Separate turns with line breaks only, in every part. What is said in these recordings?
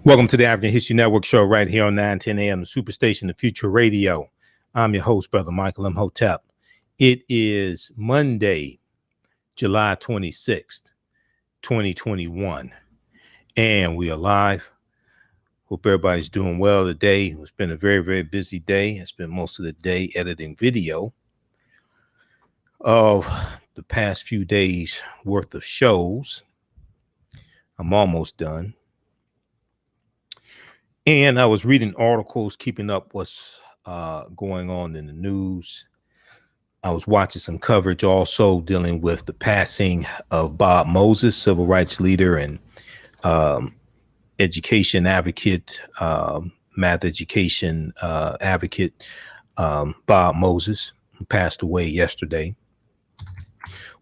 Welcome to the African History Network show right here on 910 AM, the Superstation of Future Radio. I'm your host, Brother Michael Imhotep. It is Monday, July 26th, 2021, and we are live. Hope everybody's doing well today. It's been a very, very busy day. I spent most of the day editing video of the past few days worth of shows. I'm almost done. And I was reading articles, keeping up what's going on in the news. I was watching some coverage also dealing with the passing of Bob Moses, civil rights leader and education advocate, math education advocate, Bob Moses, who passed away yesterday.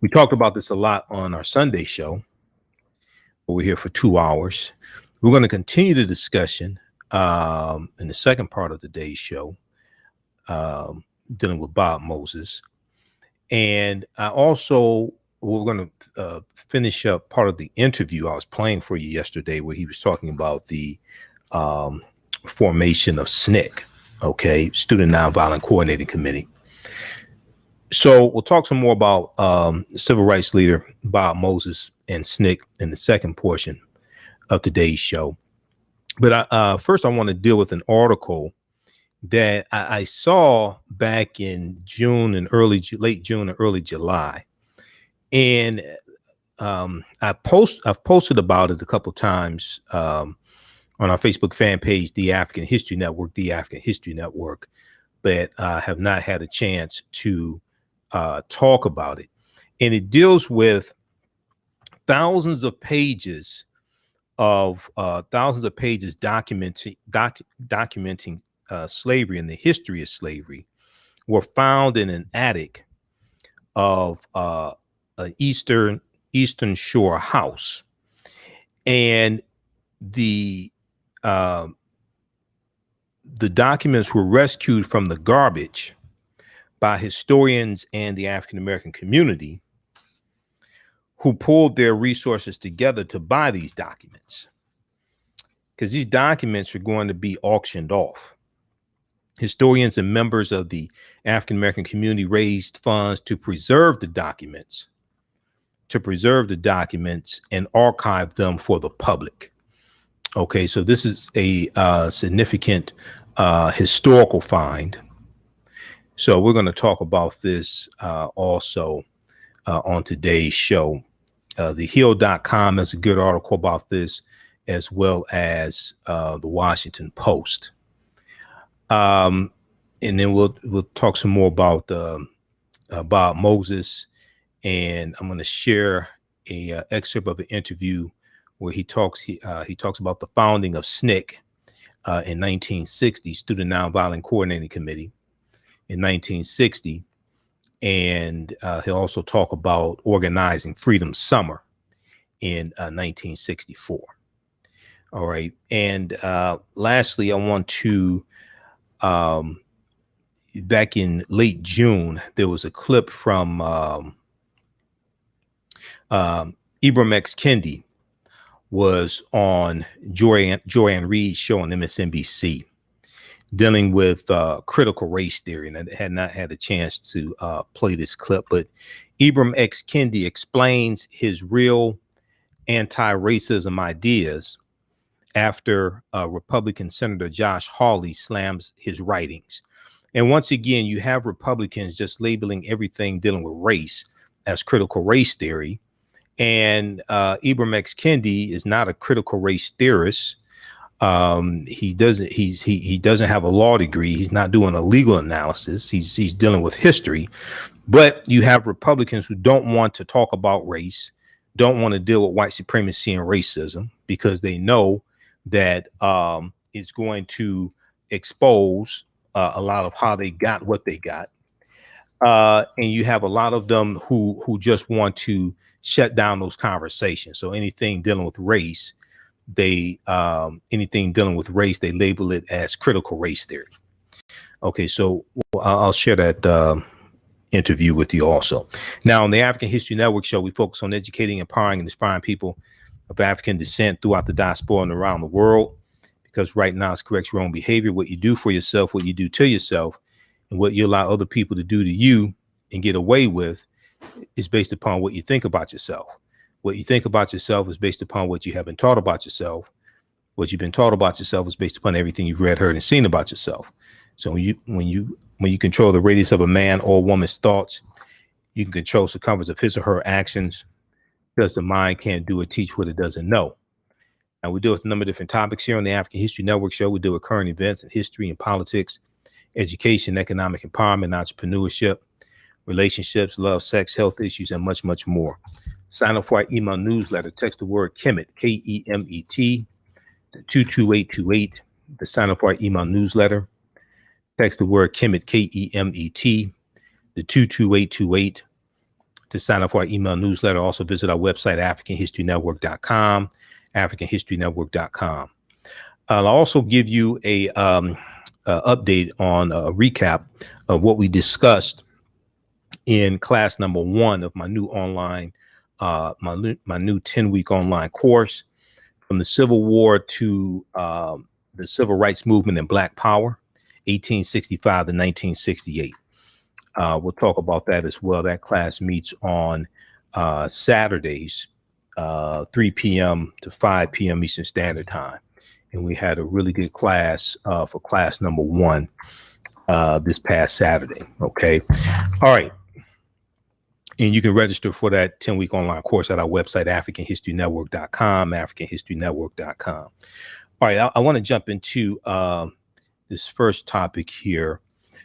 We talked about this a lot on our Sunday show. We're here for 2 hours. We're going to continue the discussion in the second part of today's show, dealing with Bob Moses. And I also, we're going to finish up part of the interview I was playing for you yesterday, where he was talking about the formation of SNCC, okay, Student Nonviolent Coordinating Committee. So we'll talk some more about civil rights leader Bob Moses and SNCC in the second portion of today's show. But first, I want to deal with an article that I saw back in June and late June and early July, and I've posted about it a couple times on our Facebook fan page, The African History Network, The African History Network, but I have not had a chance to talk about it. And it deals with thousands of pages documenting slavery and the history of slavery were found in an attic of an Eastern Shore house, and the documents were rescued from the garbage by historians and the African American community, who pulled their resources together to buy these documents, because these documents are going to be auctioned off. Historians and members of the African American community raised funds to preserve the documents, and archive them for the public. Okay, so this is a significant historical find. So we're going to talk about this also on today's show. TheHill.com has a good article about this, as well as the Washington Post. And then we'll talk some more about Bob Moses, and I'm going to share a excerpt of an interview where he talks about the founding of SNCC in 1960, Student Nonviolent Coordinating Committee in 1960. And he'll also talk about organizing Freedom Summer in 1964. All right. And lastly, I want to, back in late June, there was a clip from Ibram X. Kendi was on Joanne Reed's show on MSNBC, dealing with critical race theory, and I had not had a chance to play this clip, but Ibram X. Kendi explains his real anti-racism ideas after Republican Senator Josh Hawley slams his writings. And once again, you have Republicans just labeling everything dealing with race as critical race theory. And Ibram X. Kendi is not a critical race theorist. He doesn't have a law degree. He's not doing a legal analysis. He's dealing with history. But you have Republicans who don't want to talk about race, don't want to deal with white supremacy and racism, because they know that it's going to expose a lot of how they got what they got. And you have a lot of them who just want to shut down those conversations. So anything dealing with race, they label it as critical race theory. Okay, so I'll share that interview with you also. Now, on the African History Network show, we focus on educating, empowering, and inspiring people of African descent throughout the diaspora and around the world. because right now it's corrects your own behavior, what you do for yourself, what you do to yourself, and what you allow other people to do to you and get away with is based upon what you think about yourself. What you think about yourself is based upon what you have been taught about yourself. What you've been taught about yourself is based upon everything you've read, heard, and seen about yourself. So when you control the radius of a man or woman's thoughts, you can control the circumference of his or her actions, because the mind can't do or teach what it doesn't know. And we deal with a number of different topics here on the African History Network show. We deal with current events and history and politics, education, economic empowerment, entrepreneurship, relationships, love, sex, health issues, and much, much more. Sign up for our email newsletter. Text the word Kemet, Kemet, to 22828 to sign up for our email newsletter. Text the word Kemet, Kemet, to 22828 to sign up for our email newsletter. Also visit our website, AfricanHistoryNetwork.com, AfricanHistoryNetwork.com. I'll also give you a update on a recap of what we discussed in class number 1 of my new online, my new 10-week online course, from the Civil War to the Civil Rights Movement and Black Power, 1865 to 1968. We'll talk about that as well. That class meets on Saturdays, 3 p.m. to 5 p.m. Eastern Standard Time. And we had a really good class for class number 1 this past Saturday. Okay. All right. And you can register for that 10-week online course at our website, AfricanHistoryNetwork.com, AfricanHistoryNetwork.com. All right. I want to jump into this first topic here.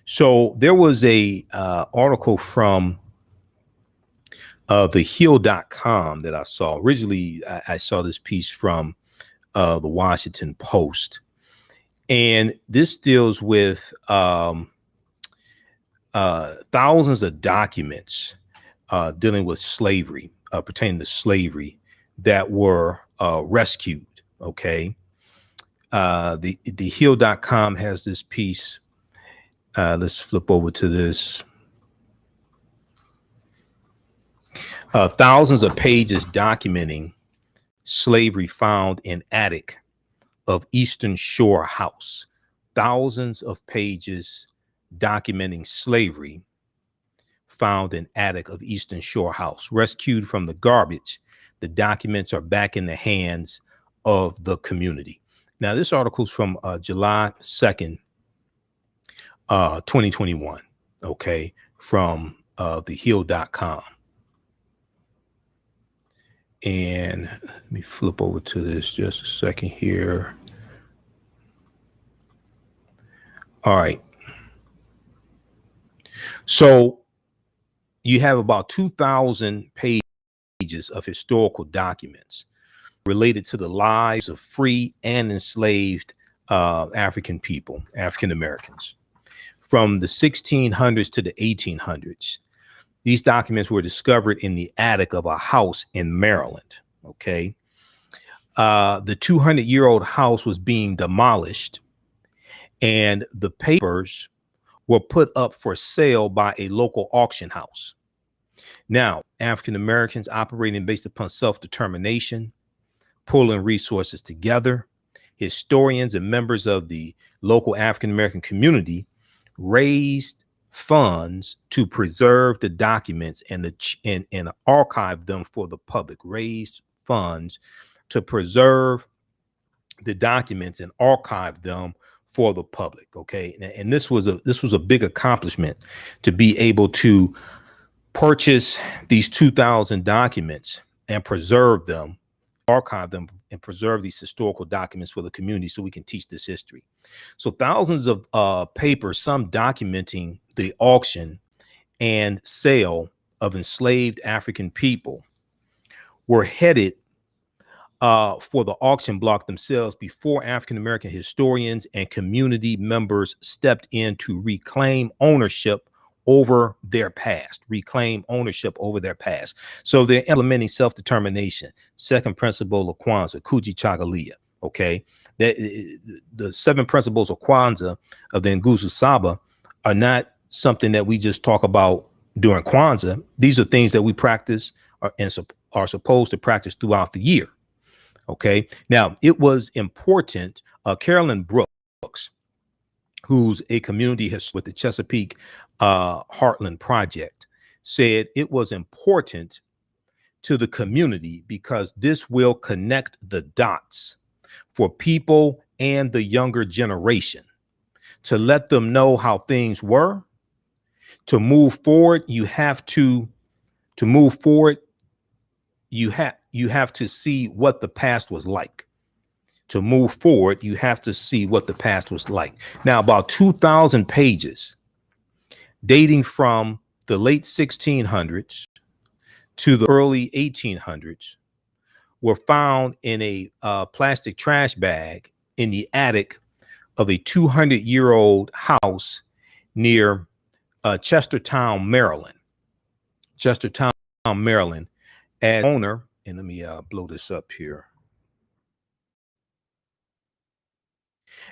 So there was a article from theHill.com that I saw. Originally, I saw this piece from the Washington Post. And this deals with thousands of documents dealing with slavery, pertaining to slavery, that were rescued. Okay. The Hill.com has this piece. Let's flip over to this. Thousands of pages documenting slavery found in attic of Eastern Shore house. Thousands of pages documenting slavery found in attic of Eastern Shore house. Rescued from the garbage, the documents are back in the hands of the community. Now, this article is from July 2nd, 2021. Okay, from thehill.com. And let me flip over to this just a second here. All right. So you have about 2,000 pages of historical documents related to the lives of free and enslaved African people, African Americans, from the 1600s to the 1800s. These documents were discovered in the attic of a house in Maryland. Okay. The 200-year-old house was being demolished, and the papers were put up for sale by a local auction house. Now, African Americans operating based upon self-determination, pulling resources together, historians and members of the local African American community raised funds to preserve the documents and archive them for the public. Raised funds to preserve the documents and archive them for the public. Okay, and this was a big accomplishment, to be able to purchase these 2,000 documents and preserve them, archive them, and preserve these historical documents for the community so we can teach this history. So thousands of papers, some documenting the auction and sale of enslaved African people, were headed for the auction block themselves before African American historians and community members stepped in to reclaim ownership over their past, So they're implementing self-determination, second principle of Kwanzaa, Kuji Chagalia. Okay. The 7 principles of Kwanzaa of the Nguzo Saba are not something that we just talk about during Kwanzaa. These are things that we practice and are supposed to practice throughout the year. Okay. Now, it was important Carolyn Brooks, who's a community historian with the Chesapeake Heartland Project, said it was important to the community because this will connect the dots for people and the younger generation to let them know how things were. To move forward, you have to move forward. You have to see what the past was like. To move forward, you have to see what the past was like. Now, about 2,000 pages dating from the late 1600s to the early 1800s were found in a plastic trash bag in the attic of a 200-year-old house near Chestertown, Maryland. Chestertown, Maryland. As owner, and let me blow this up here.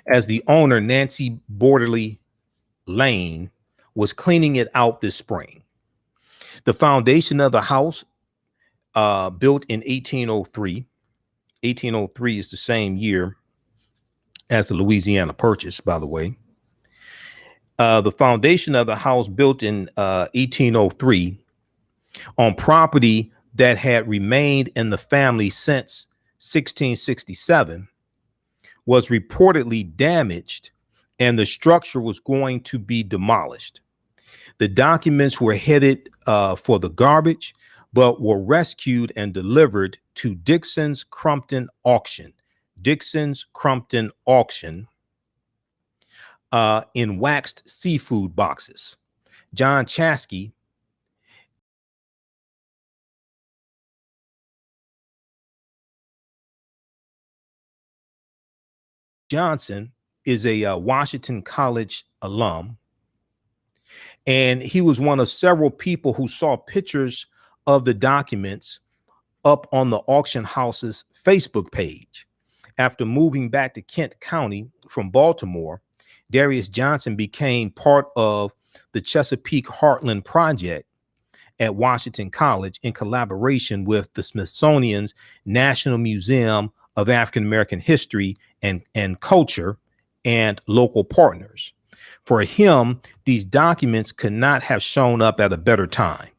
As the owner, Nancy Borderly Lane, was cleaning it out this spring. The foundation of the house, built in 1803. 1803 is the same year as the Louisiana Purchase, by the way. The foundation of the house, built in 1803 on property that had remained in the family since 1667, was reportedly damaged and the structure was going to be demolished. The documents were headed for the garbage, but were rescued and delivered to Dixon's Crumpton Auction. Dixon's Crumpton Auction, in waxed seafood boxes. John Chaskey Johnson is a Washington College alum, and he was one of several people who saw pictures of the documents up on the auction house's Facebook page. After moving back to Kent County from Baltimore, Darius Johnson became part of the Chesapeake Heartland Project at Washington College in collaboration with the Smithsonian's National Museum of African American History and Culture and local partners. For him, these documents could not have shown up at a better time.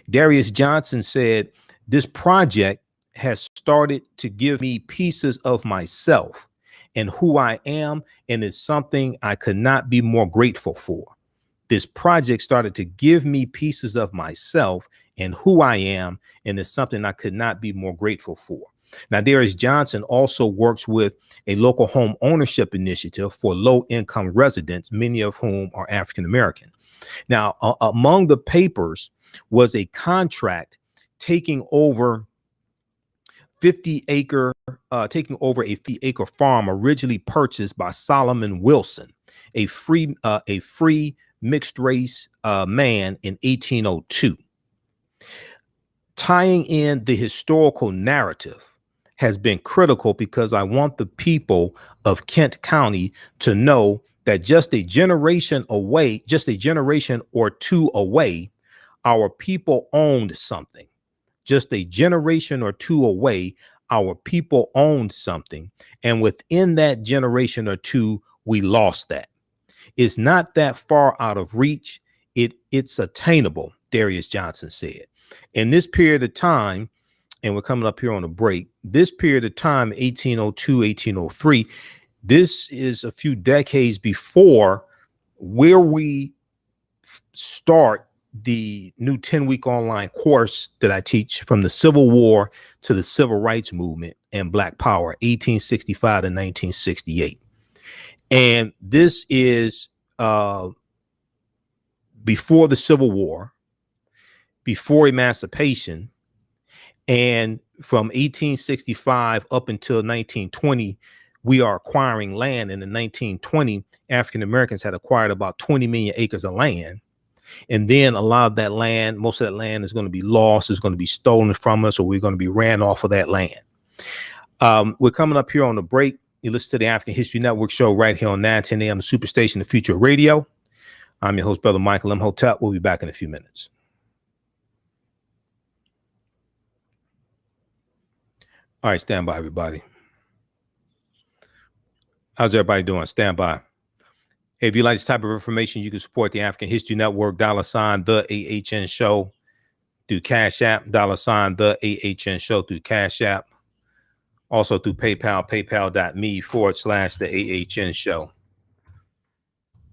Darius Johnson said, "This project has started to give me pieces of myself and who I am, and it's something I could not be more grateful for. This project started to give me pieces of myself and who I am, and it's something I could not be more grateful for." Now, Darius Johnson also works with a local home ownership initiative for low-income residents, many of whom are African American. Now, among the papers was a contract taking over a 50-acre farm originally purchased by Solomon Wilson, a free mixed race man in 1802. Tying in the historical narrative has been critical because I want the people of Kent County to know that just a generation or two away, our people owned something. Just a generation or two away, our people owned something. And within that generation or two, we lost that. It's not that far out of reach. It's attainable, Darius Johnson said. In this period of time, and we're coming up here on a break, this period of time, 1802, 1803, this is a few decades before where we start the new 10-week online course that I teach, From the Civil War to the Civil Rights Movement and Black Power, 1865 to 1968. And this is before the Civil War, before emancipation, and from 1865 up until 1920, we are acquiring land. And in 1920, African Americans had acquired about 20 million acres of land. And then a lot of that land, most of that land is going to be lost, is going to be stolen from us, or we're going to be ran off of that land. We're coming up here on the break. You listen to the African History Network show right here on 910 AM, the Superstation, the Future of Radio. I'm your host, Brother Michael Imhotep. We'll be back in a few minutes. All right, stand by, everybody. How's everybody doing? Stand by. Hey, if you like this type of information, you can support the African History Network, $ the AHN Show through Cash App, $ the AHN Show through Cash App. Also through PayPal, paypal.me/the AHN Show.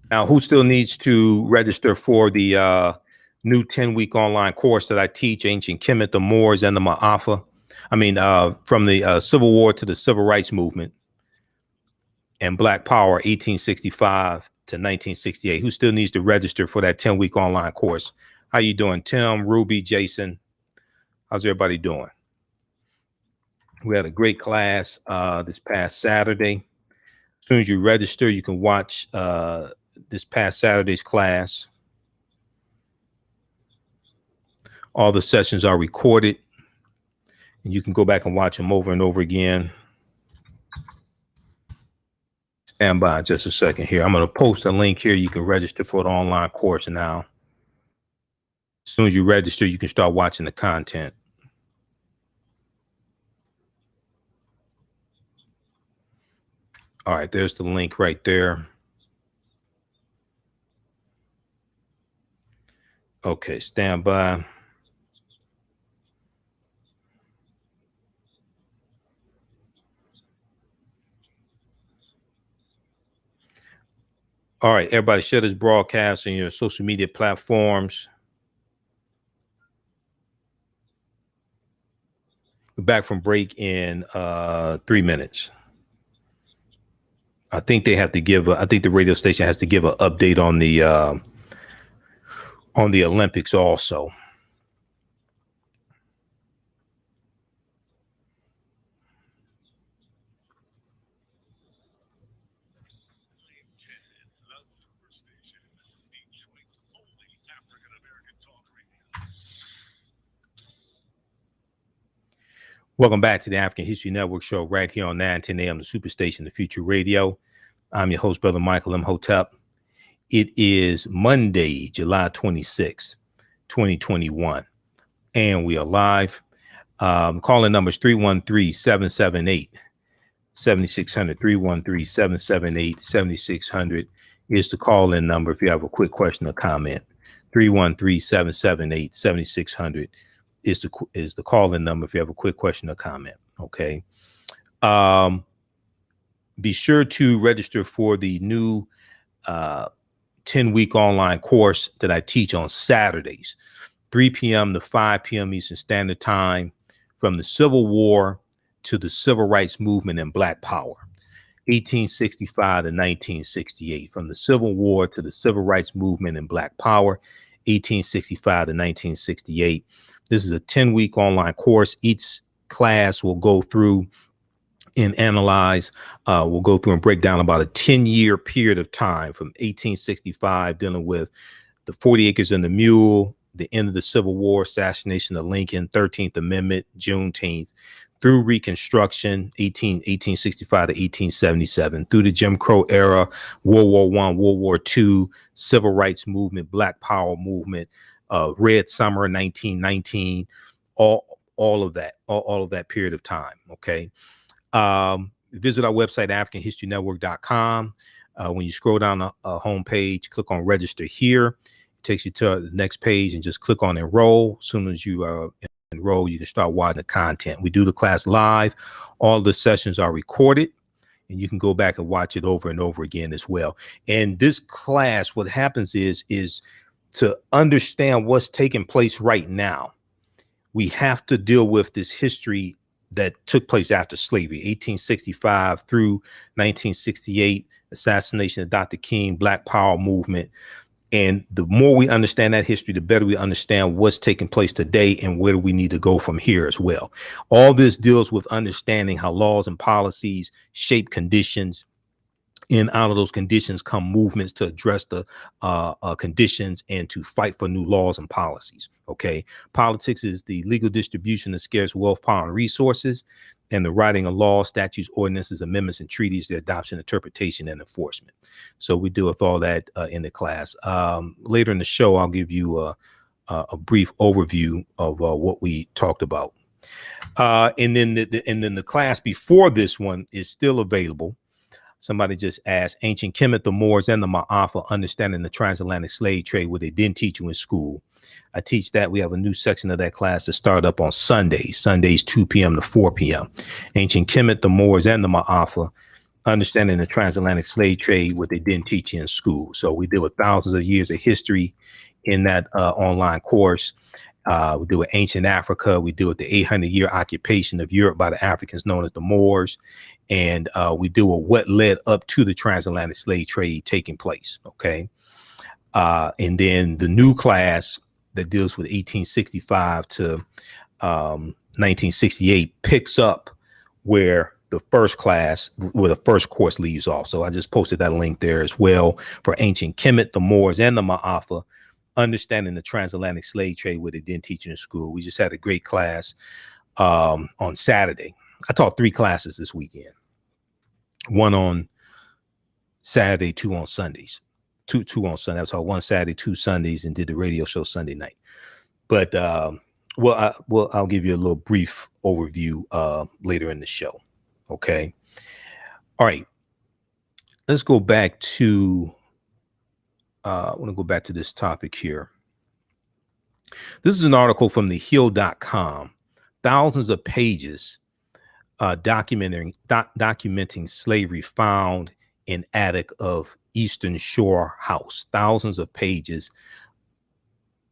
Now, who still needs to register for the new 10-week online course that I teach, Ancient Kemet, the Moors, and the Ma'afa? From the Civil War to the Civil Rights Movement and Black Power, 1865 to 1968. Who still needs to register for that 10-week online course? How you doing, Tim, Ruby, Jason? How's everybody doing? We had a great class this past Saturday. As soon as you register, you can watch this past Saturday's class. All the sessions are recorded, and you can go back and watch them over and over again. Stand by just a second here. I'm going to post a link here. You can register for the online course now. As soon as you register, you can start watching the content. All right, there's the link right there. Okay, stand by. All right, everybody share this broadcast on your social media platforms. We're back from break in 3 minutes. I think they have to give. I think the radio station has to give an update on the Olympics also. Welcome back to the African History Network show right here on 910 AM, the Superstation, the Future Radio. I'm your host, Brother Michael Imhotep. It is Monday, July 26th, 2021, and we are live. Calling numbers 313-778-7600, 313-778-7600 is the call-in number if you have a quick question or comment. 313-778-7600 is the call-in number if you have a quick question or comment. Okay. Be sure to register for the new 10-week online course that I teach on Saturdays, 3 p.m. to 5 p.m. Eastern Standard Time, from the Civil War to the Civil Rights Movement and Black Power, 1865 to 1968. From the Civil War to the Civil Rights Movement and Black Power, 1865 to 1968. This is a 10-week online course. Each class will go through and analyze, we'll go through and break down about a 10-year period of time from 1865, dealing with the 40 Acres and the Mule, the end of the Civil War, assassination of Lincoln, 13th Amendment, Juneteenth, through Reconstruction, 1865 to 1877, through the Jim Crow era, World War I, World War II, Civil Rights Movement, Black Power Movement, Red Summer, 1919, all of that period of time. Okay. Visit our website, AfricanHistoryNetwork.com. When you scroll down the homepage, click on register here. It takes you to the next page and just click on enroll. As soon as you enroll, you can start watching the content. We do the class live. All the sessions are recorded, and you can go back and watch it over and over again as well. And this class, what happens is to understand what's taking place right now, we have to deal with this history that took place after slavery, 1865 through 1968, assassination of Dr. King, Black Power movement. And the more we understand that history, the better we understand what's taking place today and where do we need to go from here as well. All this deals with understanding how laws and policies shape conditions, and out of those conditions come movements to address the conditions and to fight for new laws and policies. Okay. Politics is the legal distribution of scarce wealth, power, and resources, and the writing of laws, statutes, ordinances, amendments, and treaties, their adoption, interpretation, and enforcement. So we deal with all that in the class. Later in the show, I'll give you a brief overview of what we talked about. And then the class before this one is still available. Somebody just asked, ancient Kemet, the Moors, and the Ma'afa, understanding the transatlantic slave trade, what they didn't teach you in school. I teach that. We have a new section of that class to start up on Sundays, 2 p.m. to 4 p.m. Ancient Kemet, the Moors, and the Ma'afa, understanding the transatlantic slave trade, what they didn't teach you in school. So we deal with thousands of years of history in that online course. We deal with ancient Africa. We deal with the 800-year occupation of Europe by the Africans known as the Moors. And we deal with what led up to the transatlantic slave trade taking place. Okay. And then the new class that deals with 1865 to 1968 picks up where the first class, where the first course leaves off. So I just posted that link there as well for ancient Kemet, the Moors, and the Ma'afa, understanding the transatlantic slave trade, what they didn't teach you in school. We just had a great class on Saturday. I taught 3 classes this weekend. 1 on Saturday, 2 on Sundays. Two on Sunday. I taught 1 Saturday, 2 Sundays, and did the radio show Sunday night. But I'll give you a little brief overview later in the show. Okay. All right. Let's go back to I want to go back to this topic here. This is an article from thehill.com. Thousands of pages documenting slavery found in attic of Eastern Shore house. Thousands of pages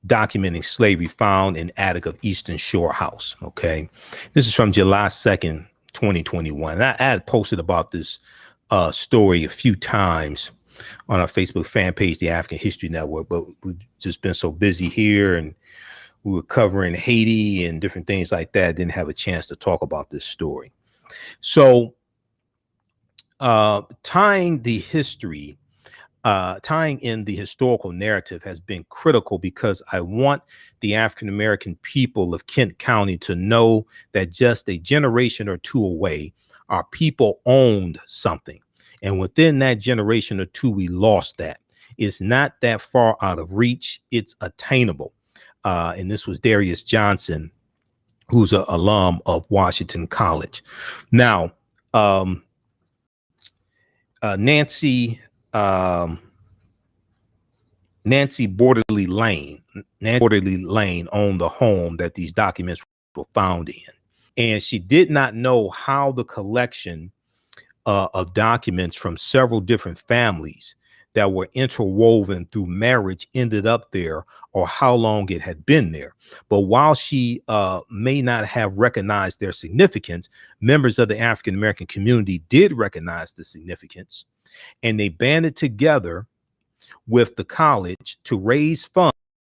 documenting slavery found in attic of Eastern Shore house. Okay. This is from July 2nd, 2021. And I had posted about this story a few times on our Facebook fan page, the African History Network, but we've just been so busy here, and we were covering Haiti and different things like that. Didn't have a chance to talk about this story. So tying in the historical narrative has been critical, because I want the African-American people of Kent County to know that just a generation or two away, our people owned something. And within that generation or two, we lost that. It's not that far out of reach. It's attainable. And this was Darius Johnson, who's an alum of Washington College. Now, Nancy Borderly Lane owned the home that these documents were found in. And she did not know how the collection of documents from several different families that were interwoven through marriage ended up there, or how long it had been there. But while she may not have recognized their significance, members of the African-American community did recognize the significance, and they banded together with the college to raise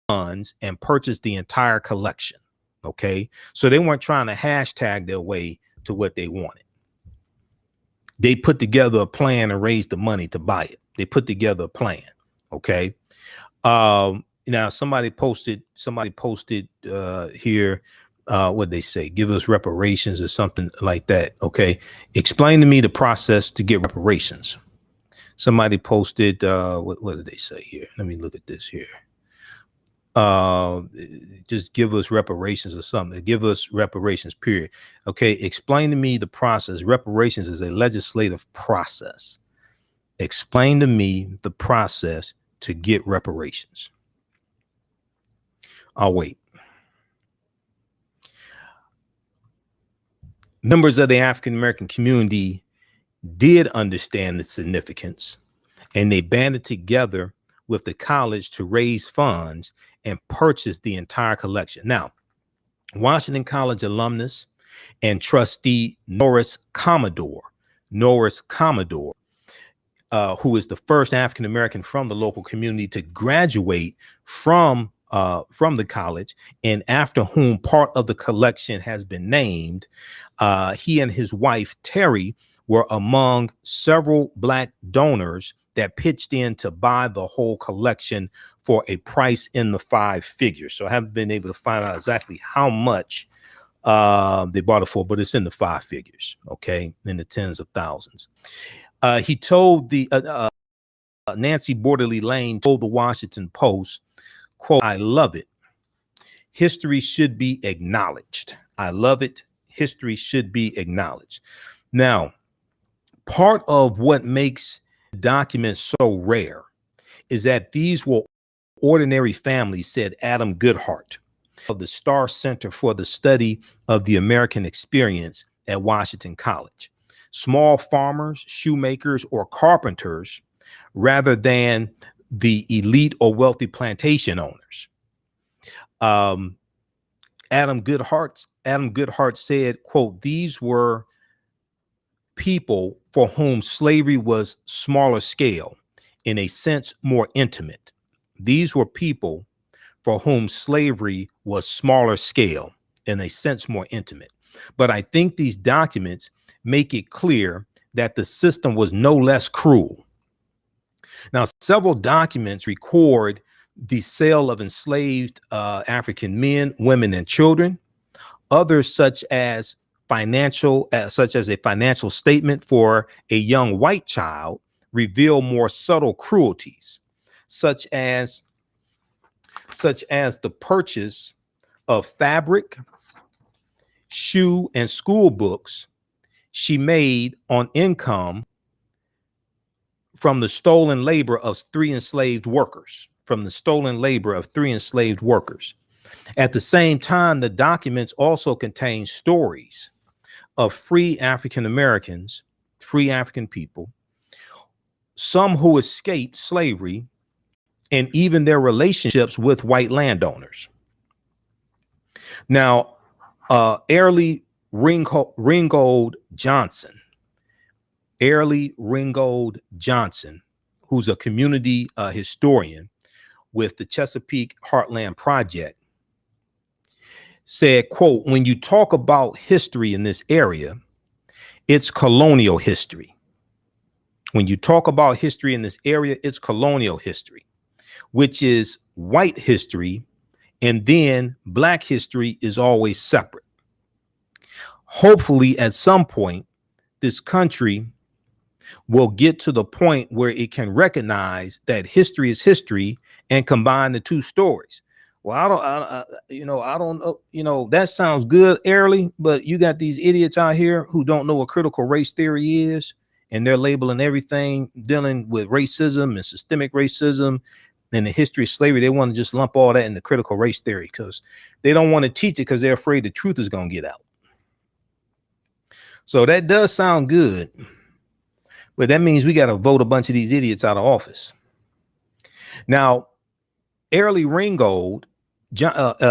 funds and purchase the entire collection. Okay, so they weren't trying to hashtag their way to what they wanted. They put together a plan and raised the money to buy it. They put together a plan. Okay. Now somebody posted here, what they say, give us reparations or something like that. Okay. Explain to me the process to get reparations. Somebody posted, what did they say here? Let me look at this here. Just give us reparations or something. Give us reparations, period. Okay. Explain to me the process. Reparations is a legislative process. Explain to me the process to get reparations. I'll wait. Members of the African-American community did understand the significance, and they banded together with the college to raise funds and purchase the entire collection. Now, Washington College alumnus and trustee Norris Commodore, who is the first African-American from the local community to graduate from the college, and after whom part of the collection has been named, he and his wife, Terry, were among several Black donors that pitched in to buy the whole collection for a price in the 5 figures. So I haven't been able to find out exactly how much they bought it for, but it's in the 5 figures, okay, in the tens of thousands. He told the Nancy Borderly Lane told the Washington Post, quote, "I love it. History should be acknowledged. I love it. History should be acknowledged." Now, Part of what makes documents so rare is that these were ordinary families, said Adam Goodhart of the Starr Center for the Study of the American Experience at Washington College. Small farmers, shoemakers, or carpenters, rather than the elite or wealthy plantation owners. Adam Goodhart said, quote, "These were people for whom slavery was smaller scale, in a sense more intimate. These were people for whom slavery was smaller scale, in a sense more intimate. But I think these documents make it clear that the system was no less cruel." Now, several documents record the sale of enslaved African men, women, and children. Others, such as a financial statement for a young white child, reveal more subtle cruelties, such as the purchase of fabric, shoe, and school books she made on income from the stolen labor of three enslaved workers. At the same time, the documents also contain stories of free African Americans, free African people, some who escaped slavery, and even their relationships with white landowners. Now, Airlie Ringgold Johnson, who's a community historian with the Chesapeake Heartland Project, said, quote, "When you talk about history in this area, it's colonial history. When you talk about history in this area, it's colonial history, which is white history, and then Black history is always separate. Hopefully, at some point, this country will get to the point where it can recognize that history is history and combine the two stories." Well, I don't know. That sounds good, Airlie, but you got these idiots out here who don't know what critical race theory is, and they're labeling everything dealing with racism and systemic racism and the history of slavery. They want to just lump all that into critical race theory because they don't want to teach it because they're afraid the truth is going to get out. So that does sound good, but that means we got to vote a bunch of these idiots out of office. Now, Airlie Ringgold Johnson,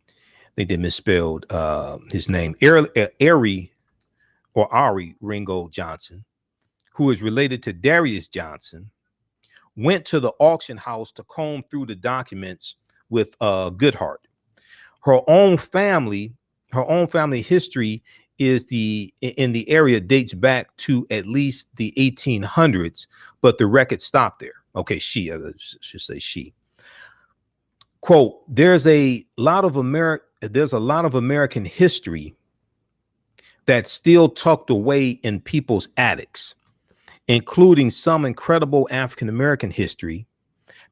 I think they misspelled his name, Ari Ringgold Johnson, who is related to Darius Johnson, went to the auction house to comb through the documents with Goodhart. Her own family history in the area dates back to at least the 1800s, but the record stopped there. Okay, she should say she. Quote, there's a lot of American history that's still tucked away in people's attics, including some incredible African American history,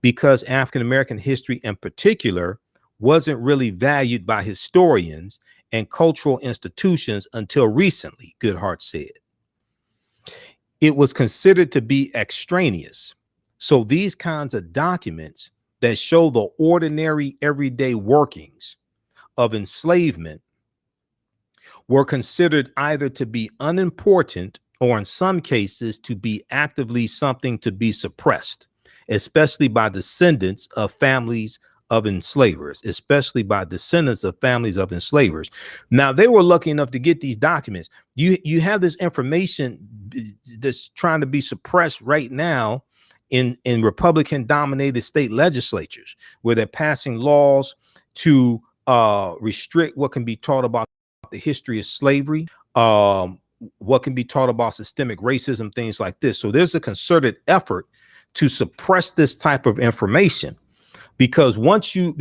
because African American history in particular wasn't really valued by historians and cultural institutions until recently, Goodhart said. It was considered to be extraneous. So these kinds of documents that show the ordinary everyday workings of enslavement were considered either to be unimportant or in some cases to be actively something to be suppressed, especially by descendants of families of enslavers, Now, they were lucky enough to get these documents. You have this information that's trying to be suppressed right now in Republican dominated state legislatures, where they're passing laws to restrict what can be taught about the history of slavery, what can be taught about systemic racism, things like this. So there's a concerted effort to suppress this type of information. Because once you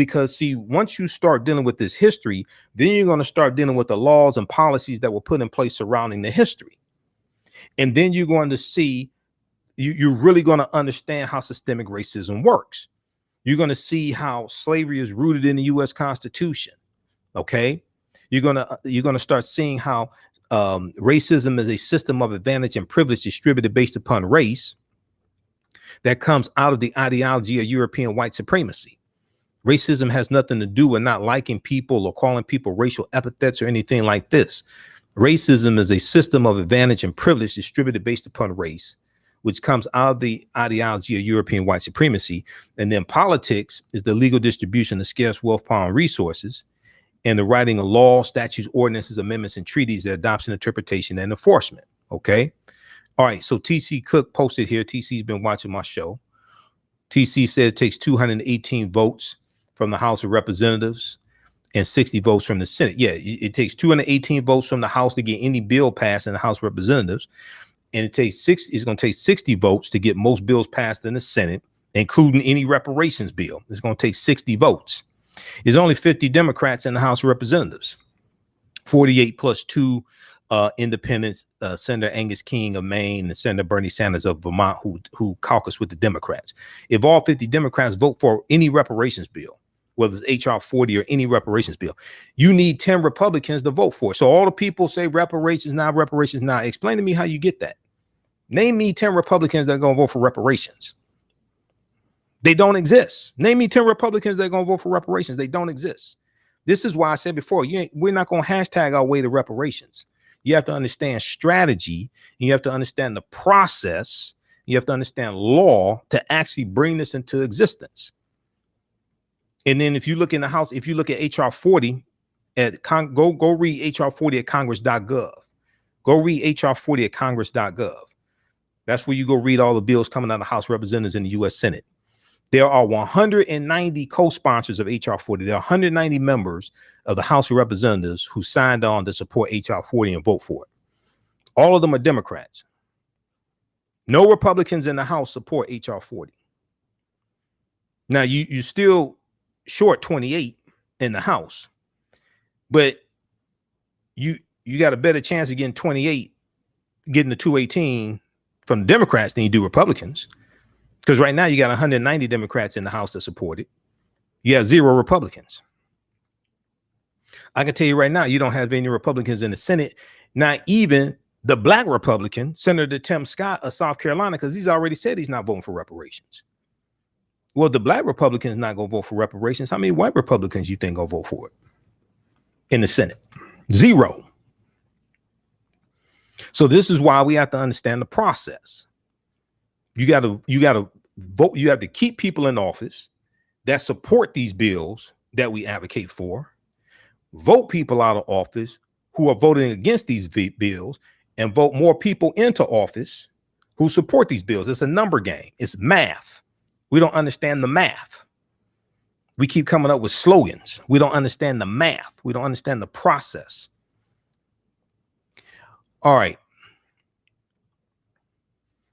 start dealing with this history, then you're going to start dealing with the laws and policies that were put in place surrounding the history. And then you're going to see, you're really going to understand how systemic racism works. You're going to see how slavery is rooted in the U.S. Constitution. Okay. You're going to start seeing how Racism is a system of advantage and privilege distributed based upon race that comes out of the ideology of European white supremacy. Racism has nothing to do with not liking people or calling people racial epithets or anything like this. Racism is a system of advantage and privilege distributed based upon race, which comes out of the ideology of European white supremacy. And then politics is the legal distribution of scarce wealth, power, and resources, and the writing of laws, statutes, ordinances, amendments, and treaties, their adoption, interpretation, and enforcement. Okay. All right. So TC Cook posted here. TC's been watching my show. TC said it takes 218 votes from the House of Representatives and 60 votes from the Senate. Yeah, it takes 218 votes from the House to get any bill passed in the House of Representatives. And it's going to take 60 votes to get most bills passed in the Senate, including any reparations bill. It's going to take 60 votes. There's only 50 Democrats in the House of Representatives, 48 plus 2 independents, Senator Angus King of Maine and Senator Bernie Sanders of Vermont, who caucus with the Democrats. If all 50 Democrats vote for any reparations bill, whether it's HR 40 or any reparations bill, you need 10 Republicans to vote for it. So all the people say reparations now, reparations now. Explain to me how you get that. Name me 10 Republicans that are going to vote for reparations. They don't exist. Name me 10 Republicans that are going to vote for reparations. They don't exist. This is why I said before, we're not going to hashtag our way to reparations. You have to understand strategy. And you have to understand the process. You have to understand law to actually bring this into existence. And then if you look in the House, if you look at HR 40, go read HR 40 at congress.gov. Go read HR 40 at congress.gov. That's where you go read all the bills coming out of the House of Representatives in the U.S. Senate. There are 190 co-sponsors of HR 40. There are 190 members of the House of Representatives who signed on to support HR 40 and vote for it. All of them are Democrats. No Republicans in the House support HR 40. Now, you still short 28 in the House, but you got a better chance of getting 28, getting the 218 from the Democrats than you do Republicans. Because right now you got 190 Democrats in the House that support it. You have 0 Republicans. I can tell you right now, you don't have any Republicans in the Senate, not even the black Republican, Senator Tim Scott of South Carolina, because he's already said he's not voting for reparations. Well, the black Republicans not going to vote for reparations. How many white Republicans you think going to vote for it in the Senate? 0. So this is why we have to understand the process. You got to vote. You have to keep people in office that support these bills that we advocate for, vote people out of office who are voting against these bills, and vote more people into office who support these bills. It's a number game. It's math. We don't understand the math. We keep coming up with slogans. We don't understand the math. We don't understand the process. All right.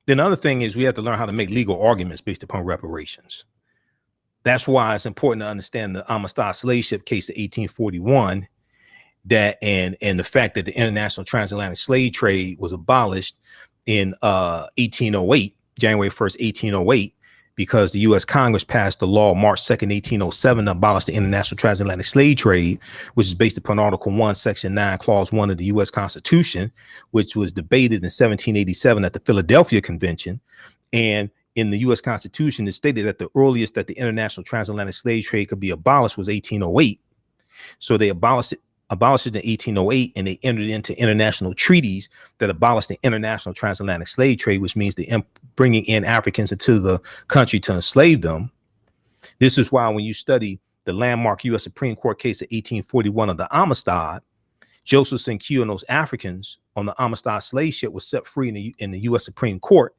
Then the other thing is we have to learn how to make legal arguments based upon reparations. That's why it's important to understand the Amistad slave ship case of 1841, that and the fact that the international transatlantic slave trade was abolished in 1808, January 1st, 1808, because the U.S. Congress passed the law March 2nd, 1807 to abolish the international transatlantic slave trade, which is based upon Article 1, Section 9, Clause 1 of the U.S. Constitution, which was debated in 1787 at the Philadelphia Convention. And in the U.S. Constitution, it stated that the earliest that the international transatlantic slave trade could be abolished was 1808. So they abolished it in 1808, and they entered into international treaties that abolished the international transatlantic slave trade, which means the bringing in Africans into the country to enslave them. This is why when you study the landmark U.S. Supreme Court case of 1841 of the Amistad, Joseph Q and those Africans on the Amistad slave ship was set free in the U.S. Supreme Court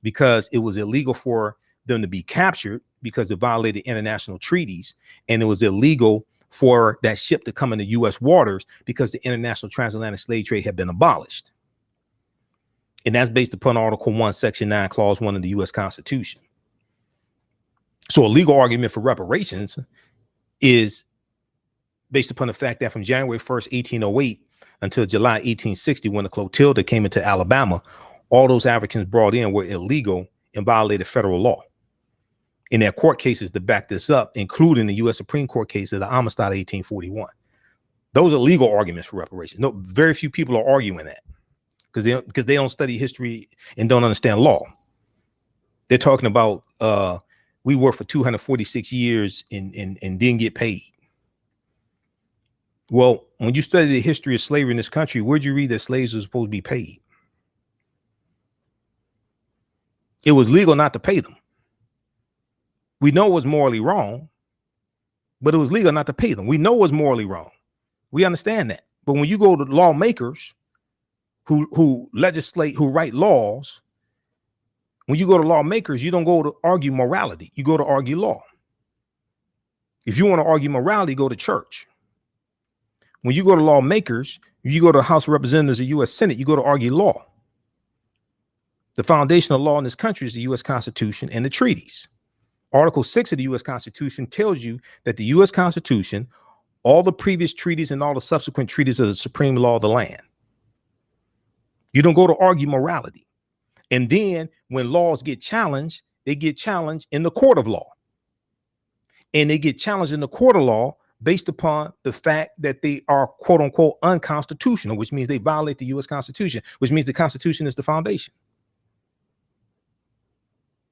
because it was illegal for them to be captured because it violated international treaties, and it was illegal for that ship to come into U.S. waters because the international transatlantic slave trade had been abolished. And that's based upon Article 1, Section 9, Clause 1 of the U.S. Constitution. So a legal argument for reparations is based upon the fact that from January 1st, 1808 until July 1860, when the Clotilda came into Alabama, all those Africans brought in were illegal and violated federal law. In their court cases to back this up, including the U.S. Supreme Court case of the Amistad 1841. Those are legal arguments for reparations. No, very few people are arguing that because they don't study history and don't understand law. They're talking about we worked for 246 years and didn't get paid. Well, when you study the history of slavery in this country, where'd you read that slaves were supposed to be paid? It was legal not to pay them. We know it was morally wrong, but it was legal not to pay them. We know it was morally wrong. We understand that. But when you go to lawmakers who legislate, who write laws, when you go to lawmakers, you don't go to argue morality. You go to argue law. If you want to argue morality, go to church. When you go to lawmakers, you go to House of Representatives or U.S. Senate, you go to argue law. The foundation of law in this country is the U.S. Constitution and the treaties. Article 6 of the U.S. Constitution tells you that the U.S. Constitution, all the previous treaties and all the subsequent treaties are the supreme law of the land. You don't go to argue morality. And then when laws get challenged, they get challenged in the court of law. And they get challenged in the court of law based upon the fact that they are, quote unquote, unconstitutional, which means they violate the U.S. Constitution, which means the Constitution is the foundation.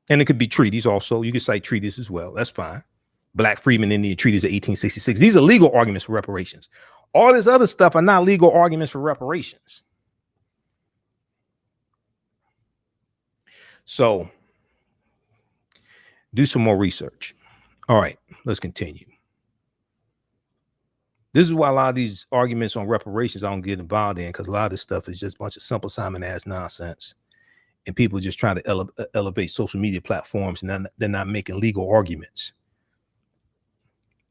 And it could be treaties also. You could cite treaties as well. That's fine. Black Freedmen Indian Treaties of 1866. These are legal arguments for reparations. All this other stuff are not legal arguments for reparations. So do some more research. All right, let's continue. This is why a lot of these arguments on reparations I don't get involved in, because a lot of this stuff is just a bunch of simple Simon ass nonsense. And people just trying to elevate social media platforms, and they're not making legal arguments.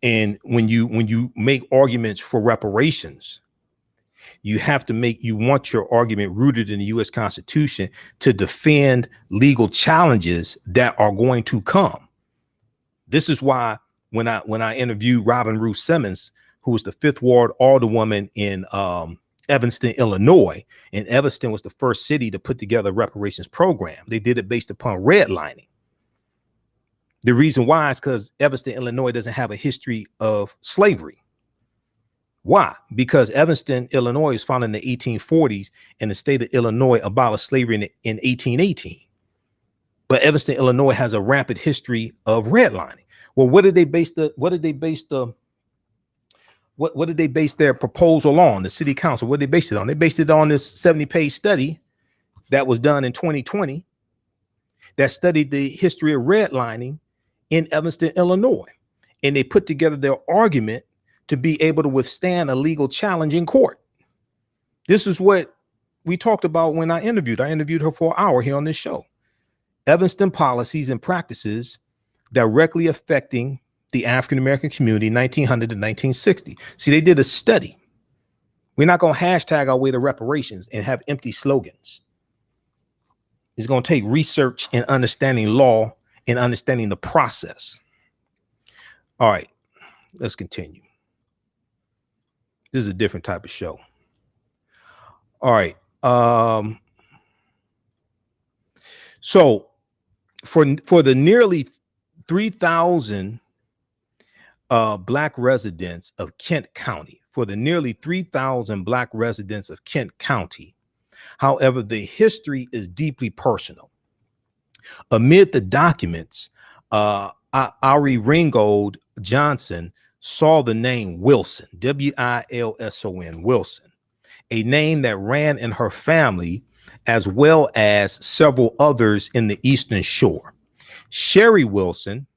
And when you make arguments for reparations, you have to you want your argument rooted in the U.S. Constitution to defend legal challenges that are going to come. This is why when I interviewed Robin Ruth Simmons, who was the 5th Ward alderwoman in Evanston, Illinois, and Evanston was the first city to put together a reparations program. They did it based upon redlining. The reason why is because Evanston, Illinois doesn't have a history of slavery. Why? Because Evanston, Illinois was founded in the 1840s, and the state of Illinois abolished slavery in 1818. But Evanston, Illinois has a rampant history of redlining. Well, what did they base their proposal on? The city council, what did they base it on? They based it on this 70-page study that was done in 2020 that studied the history of redlining in Evanston, Illinois. And they put together their argument to be able to withstand a legal challenge in court. This is what we talked about when I interviewed her for an hour here on this show. Evanston policies and practices directly affecting the African-American community, 1900 to 1960. See, they did a study. We're not going to hashtag our way to reparations and have empty slogans. It's going to take research and understanding law and understanding the process. All right, let's continue. This is a different type of show. All right. So for the nearly 3,000 Black residents of Kent County, however, the history is deeply personal. Amid the documents, Ari Ringgold Johnson saw the name Wilson, W-I-L-S-O-N, Wilson, a name that ran in her family as well as several others in the Eastern Shore. Sherry Wilson,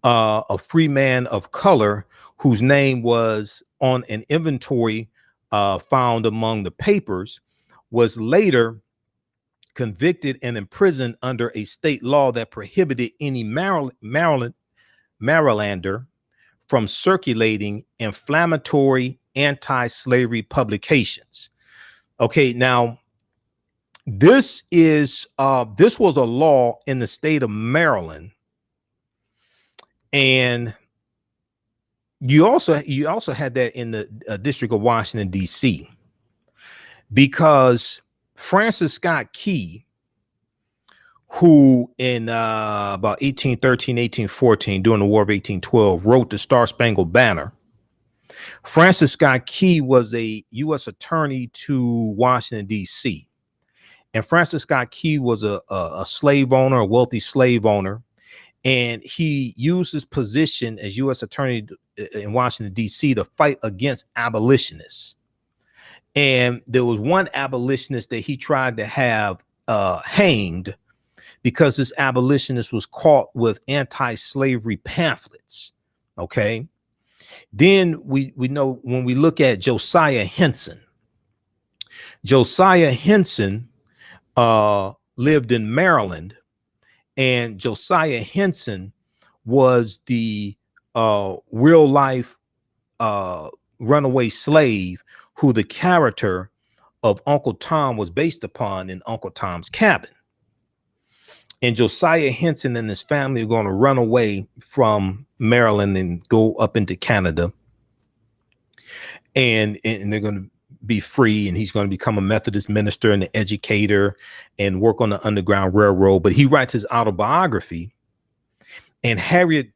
a free man of color whose name was on an inventory found among the papers, was later convicted and imprisoned under a state law that prohibited any Marylander from circulating inflammatory anti-slavery publications. Okay, now this was a law in the state of Maryland, and you also had that in the District of Washington, D.C., because Francis Scott Key, who in about 1813, 1814, during the War of 1812, wrote the Star Spangled Banner, Francis Scott Key was a U.S. attorney to Washington, D.C. And Francis Scott Key was a slave owner, a wealthy slave owner. And he used his position as U.S. attorney in Washington, D.C. to fight against abolitionists. And there was one abolitionist that he tried to have hanged because this abolitionist was caught with anti-slavery pamphlets. Okay. Then we know when we look at Josiah Henson lived in Maryland, and Josiah Henson was the real life runaway slave who the character of Uncle Tom was based upon in Uncle Tom's Cabin. And Josiah Henson and his family are going to run away from Maryland and go up into Canada. And they're going to be free. And he's going to become a Methodist minister and an educator and work on the Underground Railroad. But he writes his autobiography. And Harriet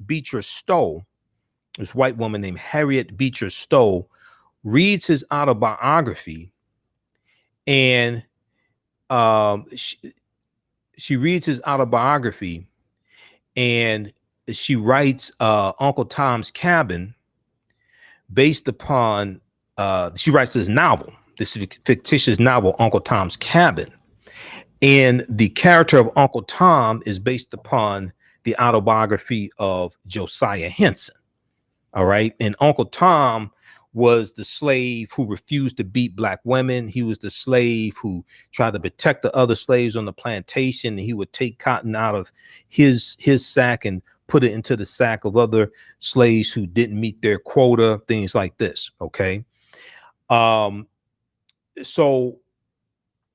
Beecher Stowe, this white woman named Harriet Beecher Stowe, reads his autobiography. And she reads his autobiography, and she writes Uncle Tom's Cabin based upon, she writes this novel, this fictitious novel, Uncle Tom's Cabin. And the character of Uncle Tom is based upon the autobiography of Josiah Henson. All right. And Uncle Tom was the slave who refused to beat black women. He was the slave who tried to protect the other slaves on the plantation. He would take cotton out of his sack and put it into the sack of other slaves who didn't meet their quota, things like this. Okay. So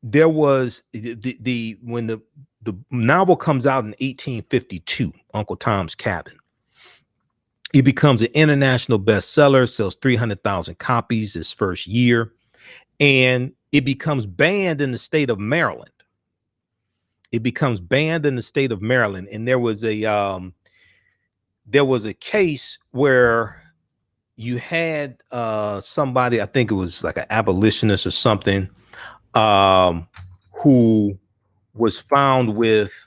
there was when the novel comes out in 1852, Uncle Tom's Cabin. It becomes an international bestseller, sells 300,000 copies his first year, and it becomes banned in the state of Maryland. And there was a case where you had somebody, I think it was like an abolitionist or something, who was found with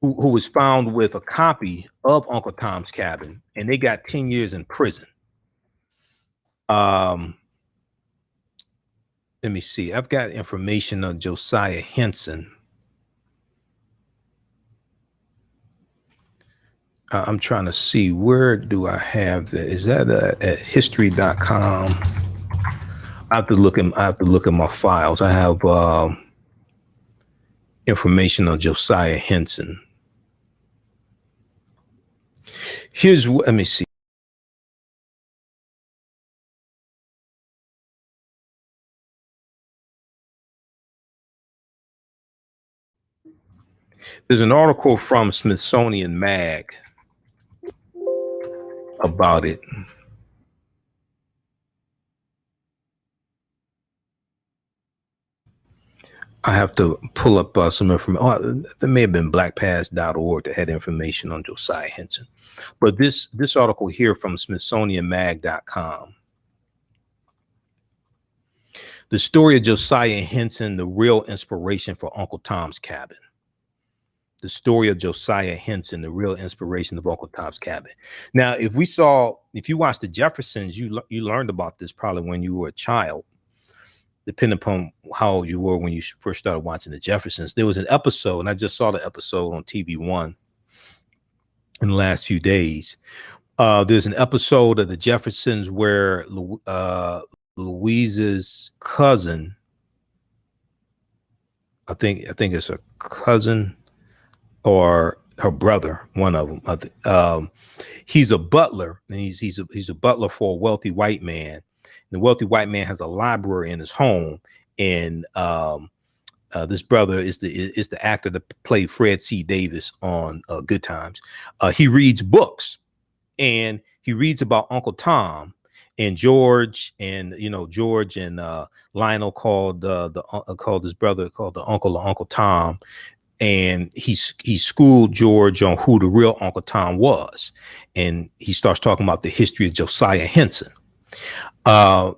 who was found with a copy of Uncle Tom's Cabin, and they got 10 years in prison. Let me see. I've got information on Josiah Henson. I'm trying to see, where do I have that? Is that at history.com? I have to look at my files. I have information on Josiah Henson. Let me see. There's an article from Smithsonian Mag about it. I have to pull up some information. Oh, there may have been blackpast.org that had information on Josiah Henson. But this article here from SmithsonianMag.com. The story of Josiah Henson, the real inspiration for Uncle Tom's Cabin. The story of Josiah Henson, the real inspiration of Uncle Tom's Cabin. Now, if you watched the Jeffersons, you learned about this probably when you were a child, depending upon how old you were when you first started watching the Jeffersons. There was an episode, and I just saw the episode on TV1 in the last few days. There's an episode of the Jeffersons where Louise's cousin, I think it's a cousin or her brother, one of them. He's a butler, and he's a butler for a wealthy white man. The wealthy white man has a library in his home, and this brother is the actor that played Fred C. Davis on Good Times. He reads books, and he reads about Uncle Tom and George, and Lionel called his brother the Uncle Tom, and he schooled George on who the real Uncle Tom was, and he starts talking about the history of Josiah Henson. Let's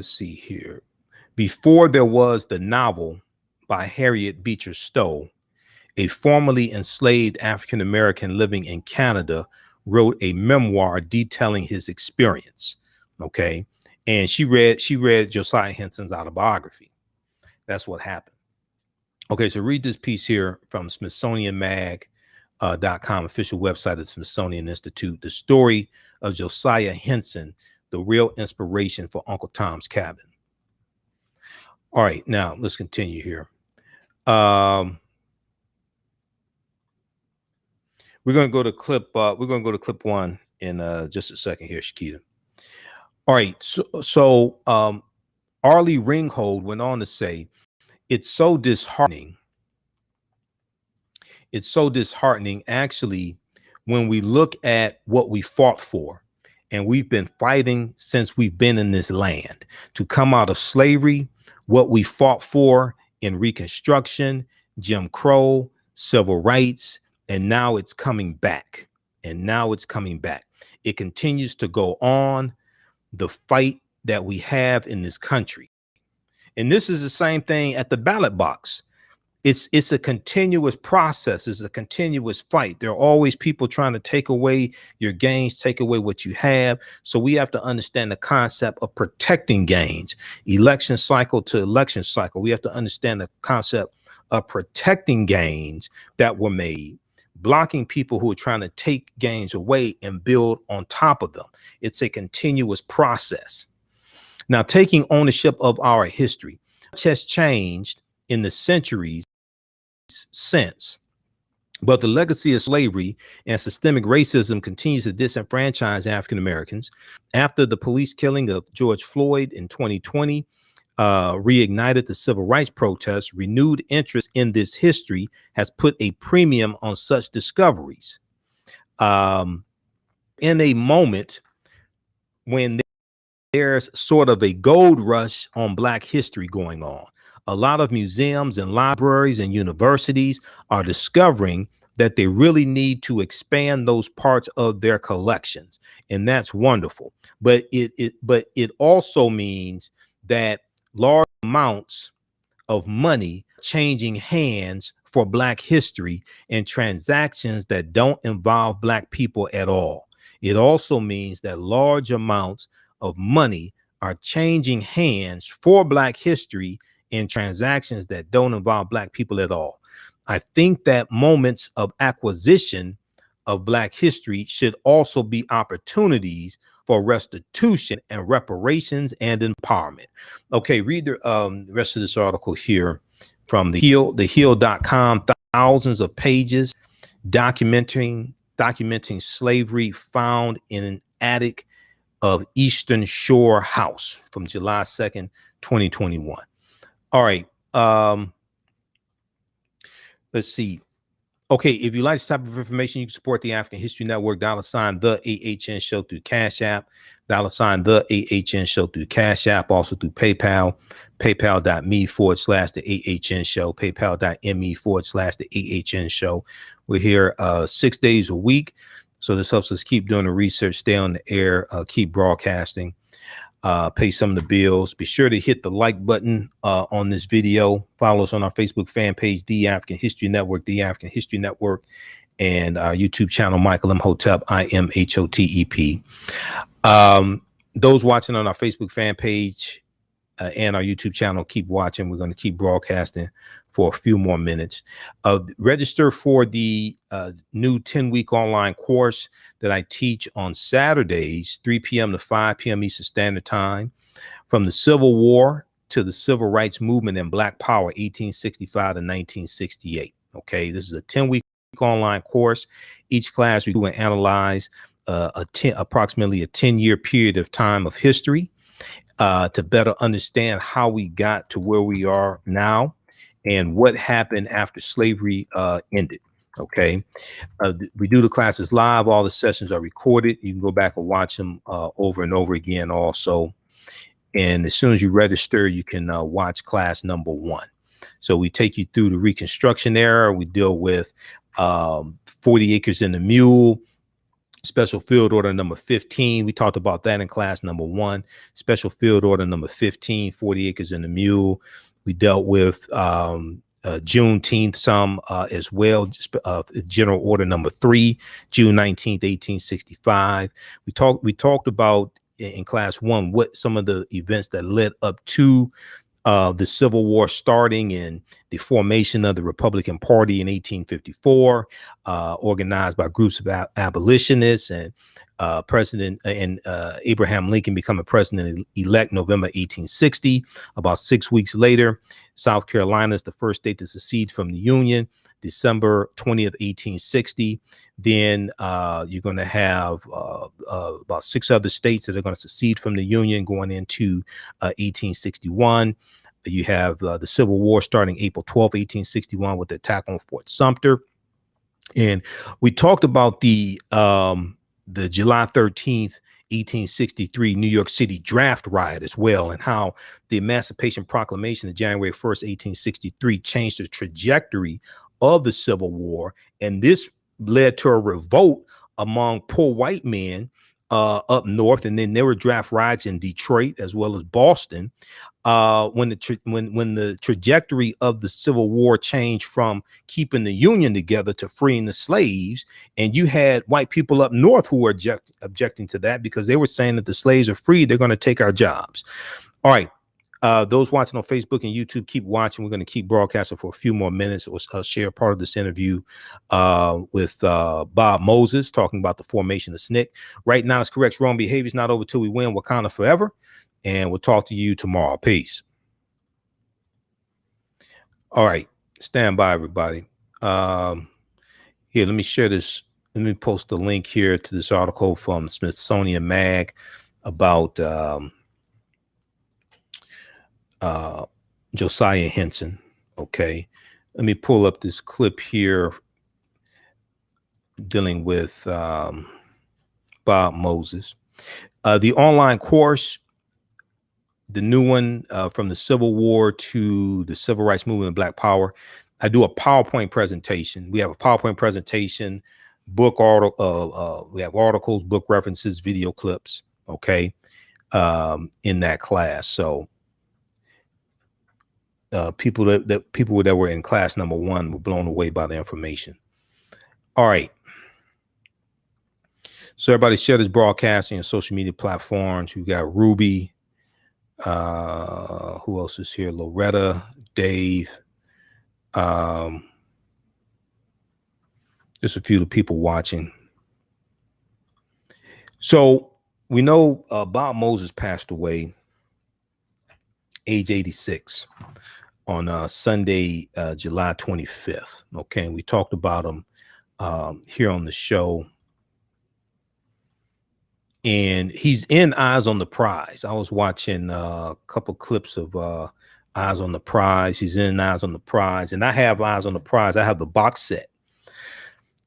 see here. Before there was the novel by Harriet Beecher Stowe, a formerly enslaved African-American living in Canada wrote a memoir detailing his experience. Okay. And she read Josiah Henson's autobiography. That's what happened. Okay. So read this piece here from SmithsonianMag.com, official website of the Smithsonian Institute. The story of Josiah Henson, the real inspiration for Uncle Tom's Cabin. All right. Now let's continue here. We're going to go to clip. We're going to go to clip one in just a second here, Shakita. All right. So Arlie Ringhold went on to say, it's so disheartening. It's so disheartening, actually, when we look at what we fought for, and we've been fighting since we've been in this land to come out of slavery, what we fought for in Reconstruction, Jim Crow, civil rights. And now it's coming back. It continues to go on, the fight that we have in this country. And this is the same thing at the ballot box. It's a continuous process. It's a continuous fight. There are always people trying to take away your gains, take away what you have. So we have to understand the concept of protecting gains, election cycle to election cycle. We have to understand the concept of protecting gains that were made, blocking people who are trying to take gains away and build on top of them. It's a continuous process. Now, taking ownership of our history, much has changed in the centuries since, but the legacy of slavery and systemic racism continues to disenfranchise African Americans. After the police killing of George Floyd in 2020, reignited the civil rights protests, renewed interest in this history has put a premium on such discoveries. In a moment when there's sort of a gold rush on Black history going on, a lot of museums and libraries and universities are discovering that they really need to expand those parts of their collections, and that's wonderful. But it also means that large amounts of money changing hands for Black history and transactions that don't involve Black people at all. It also means that large amounts of money are changing hands for Black history in transactions that don't involve Black people at all. I think that moments of acquisition of Black history should also be opportunities for restitution and reparations and empowerment. Okay, read the rest of this article here from thehill.com. Thousands of pages documenting slavery found in an attic of Eastern Shore House from July 2nd, 2021. All right. Let's see. Okay, if you like this type of information, you can support the African History Network, $ the AHN Show through Cash App, $ the AHN Show through Cash App, also through PayPal, paypal.me/the AHN Show, paypal.me/the AHN Show. We're here 6 days a week. So this helps us keep doing the research, stay on the air, keep broadcasting, pay some of the bills. Be sure to hit the like button on this video. Follow us on our Facebook fan page, The African History Network, The African History Network, and our YouTube channel, Michael Imhotep, IMHOTEP. Those watching on our Facebook fan page and our YouTube channel, keep watching. We're going to keep broadcasting for a few more minutes. Register for the new 10-week online course that I teach on Saturdays, 3 p.m. to 5 p.m. Eastern Standard Time, from the Civil War to the Civil Rights Movement and Black Power, 1865 to 1968. Okay, this is a 10-week online course. Each class we do and analyze approximately a 10-year period of time of history to better understand how we got to where we are now and what happened after slavery ended. Okay, we do the classes live. All the sessions are recorded. You can go back and watch them over and over again also. And as soon as you register, you can watch class number 1. So we take you through the Reconstruction era. We deal with 40 acres in the mule, Special Field Order number 15. We talked about that in class number 1. Special Field Order number 15, 40 acres in the mule. We dealt with Juneteenth some as well, General Order number 3, June 19th, 1865. We talked about in class 1 what some of the events that led up to the Civil War starting and the formation of the Republican Party in 1854, organized by groups of abolitionists, and President and Abraham Lincoln becoming president-elect November 1860. About 6 weeks later, South Carolina is the first state to secede from the Union, December 20th, 1860. Then you're going to have about 6 other states that are going to secede from the Union going into 1861. You have the Civil War starting April 12th, 1861 with the attack on Fort Sumter. And we talked about the July 13th, 1863 New York City draft riot as well, and how the Emancipation Proclamation of January 1st, 1863 changed the trajectory of the Civil War. And this led to a revolt among poor white men up north. And then there were draft riots in Detroit as well as Boston. When the trajectory of the Civil War changed from keeping the Union together to freeing the slaves, and you had white people up north who were objecting to that because they were saying that the slaves are free, they're going to take our jobs. All right. Those watching on Facebook and YouTube, keep watching. We're going to keep broadcasting for a few more minutes. I'll share part of this interview with Bob Moses talking about the formation of SNCC. Right now, it's correct wrong behavior is not over till we win. Wakanda forever. And we'll talk to you tomorrow. Peace. All right. Stand by, everybody. Here, let me share this. Let me post the link here to this article from Smithsonian Mag about Josiah Henson. Okay. Let me pull up this clip here dealing with Bob Moses. The online course, the new one, from the Civil War to the Civil Rights Movement and Black Power. I do a PowerPoint presentation. We have a PowerPoint presentation, book article. We have articles, book references, video clips. Okay, in that class. So people that were in class number 1 were blown away by the information. All right. So everybody share this broadcasting on social media platforms. We've got Ruby. Who else is here? Loretta, Dave. Just a few of the people watching. So we know Bob Moses passed away, age 86, on Sunday, July 25th. Okay, and we talked about him here on the show. And he's in Eyes on the Prize. I was watching a couple clips of Eyes on the Prize. He's in Eyes on the Prize. And I have Eyes on the Prize. I have the box set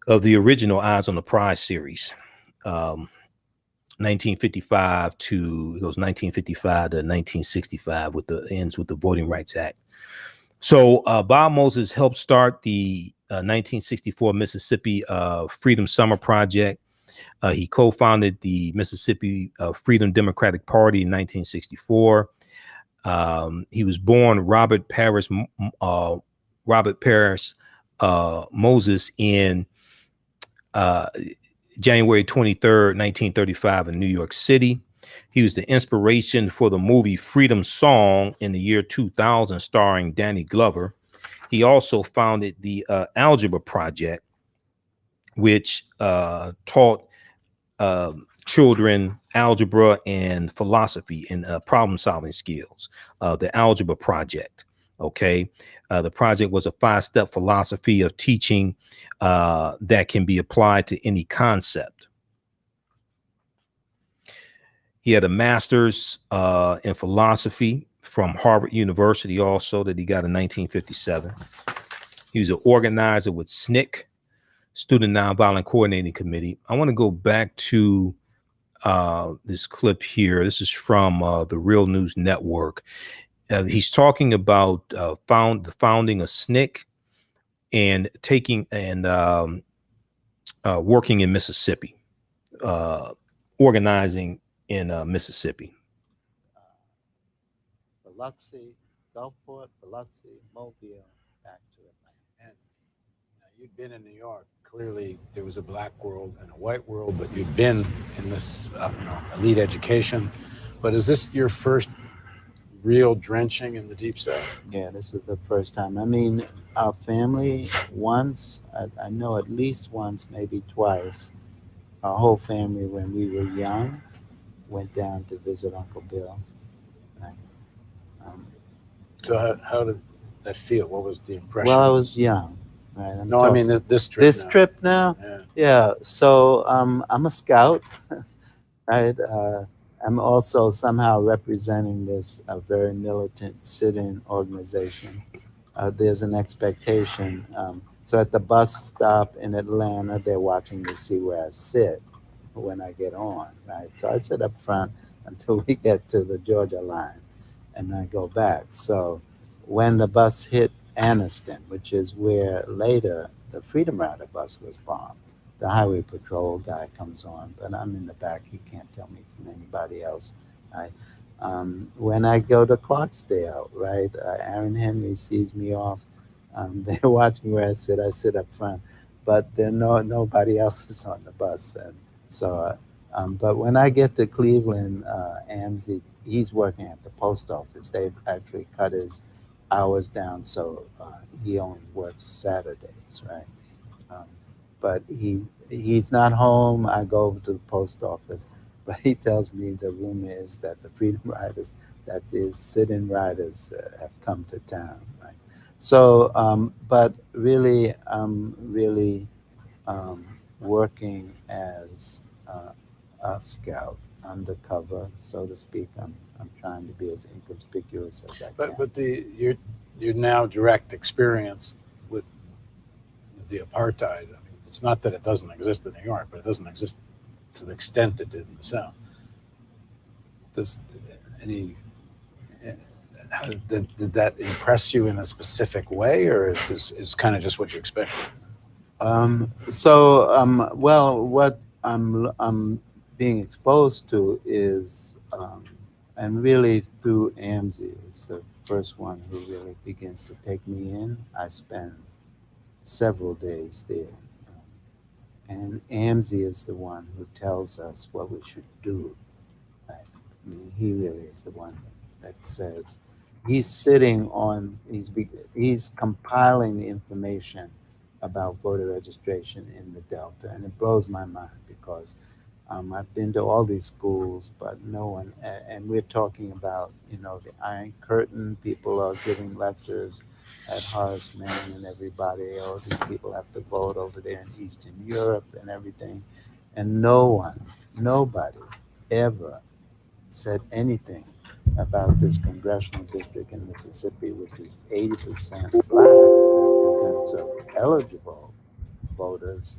of the original Eyes on the Prize series. 1955 to 1965 with the ends with the Voting Rights Act. So Bob Moses helped start the 1964 Mississippi Freedom Summer Project. He co-founded the Mississippi Freedom Democratic Party in 1964. He was born Robert Paris Moses in January 23rd, 1935 in New York City. He was the inspiration for the movie Freedom Song in the year 2000, starring Danny Glover. He also founded the Algebra Project, which taught children algebra and philosophy and problem-solving skills. The Algebra Project. Okay, the project was a 5-step philosophy of teaching that can be applied to any concept. He had a master's in philosophy from Harvard University also that he got in 1957. He was an organizer with SNCC, Student Nonviolent Coordinating Committee. I want to go back to this clip here. This is from the Real News Network. He's talking about the founding of SNCC and working in Mississippi, organizing in Mississippi.
Biloxi, Gulfport, Biloxi, Mobile, back to Atlanta.
And you'd been in New York. Clearly, there was a black world and a white world, but you'd been in this elite education. But is this your first real drenching in the Deep South?
Yeah, this is the first time. I mean, our family once, I know at least once, maybe twice, our whole family when we were young went down to visit Uncle Bill. Right?
So how did that feel? What was the impression?
Well, I was young. Right?
I mean this trip.
This
now.
trip now? Yeah. So I'm a scout, right? I'm also somehow representing this very militant sit-in organization. There's an expectation. So at the bus stop in Atlanta, they're watching to see where I sit when I get on, right? So I sit up front until we get to the Georgia line, and I go back. So when the bus hit Anniston, which is where later the Freedom Rider bus was bombed, the highway patrol guy comes on, but I'm in the back. He can't tell me from anybody else. Right? When I go to Clarksdale, right, Aaron Henry sees me off. They're watching where I sit up front, but nobody else is on the bus. And so, but when I get to Cleveland, Amzie, he's working at the post office. They've actually cut his hours down, so he only works Saturdays, right? But he's not home. I go over to the post office, but he tells me the rumor is that the Freedom Riders, that these sit-in riders have come to town, right? So, but really, I'm really working as a scout, undercover, so to speak. I'm trying to be as inconspicuous as I can.
But your now direct experience with the apartheid. I mean, it's not that it doesn't exist in New York, but it doesn't exist to the extent it did in the South. Did that impress you in a specific way, or is kind of just what you expected?
Well, what I'm being exposed to is, and really through Amzie, is the first one who really begins to take me in. I spend several days there. And Amzie is the one who tells us what we should do. Right? I mean, he really is the one that says, he's sitting on, he's compiling the information about voter registration in the Delta. And it blows my mind because I've been to all these schools, but no one, and we're talking about, the Iron Curtain, people are giving lectures at Horace Mann and everybody. Oh, these people have to vote over there in Eastern Europe and everything. And nobody ever said anything about this congressional district in Mississippi, which is 80% black in terms of eligible voters,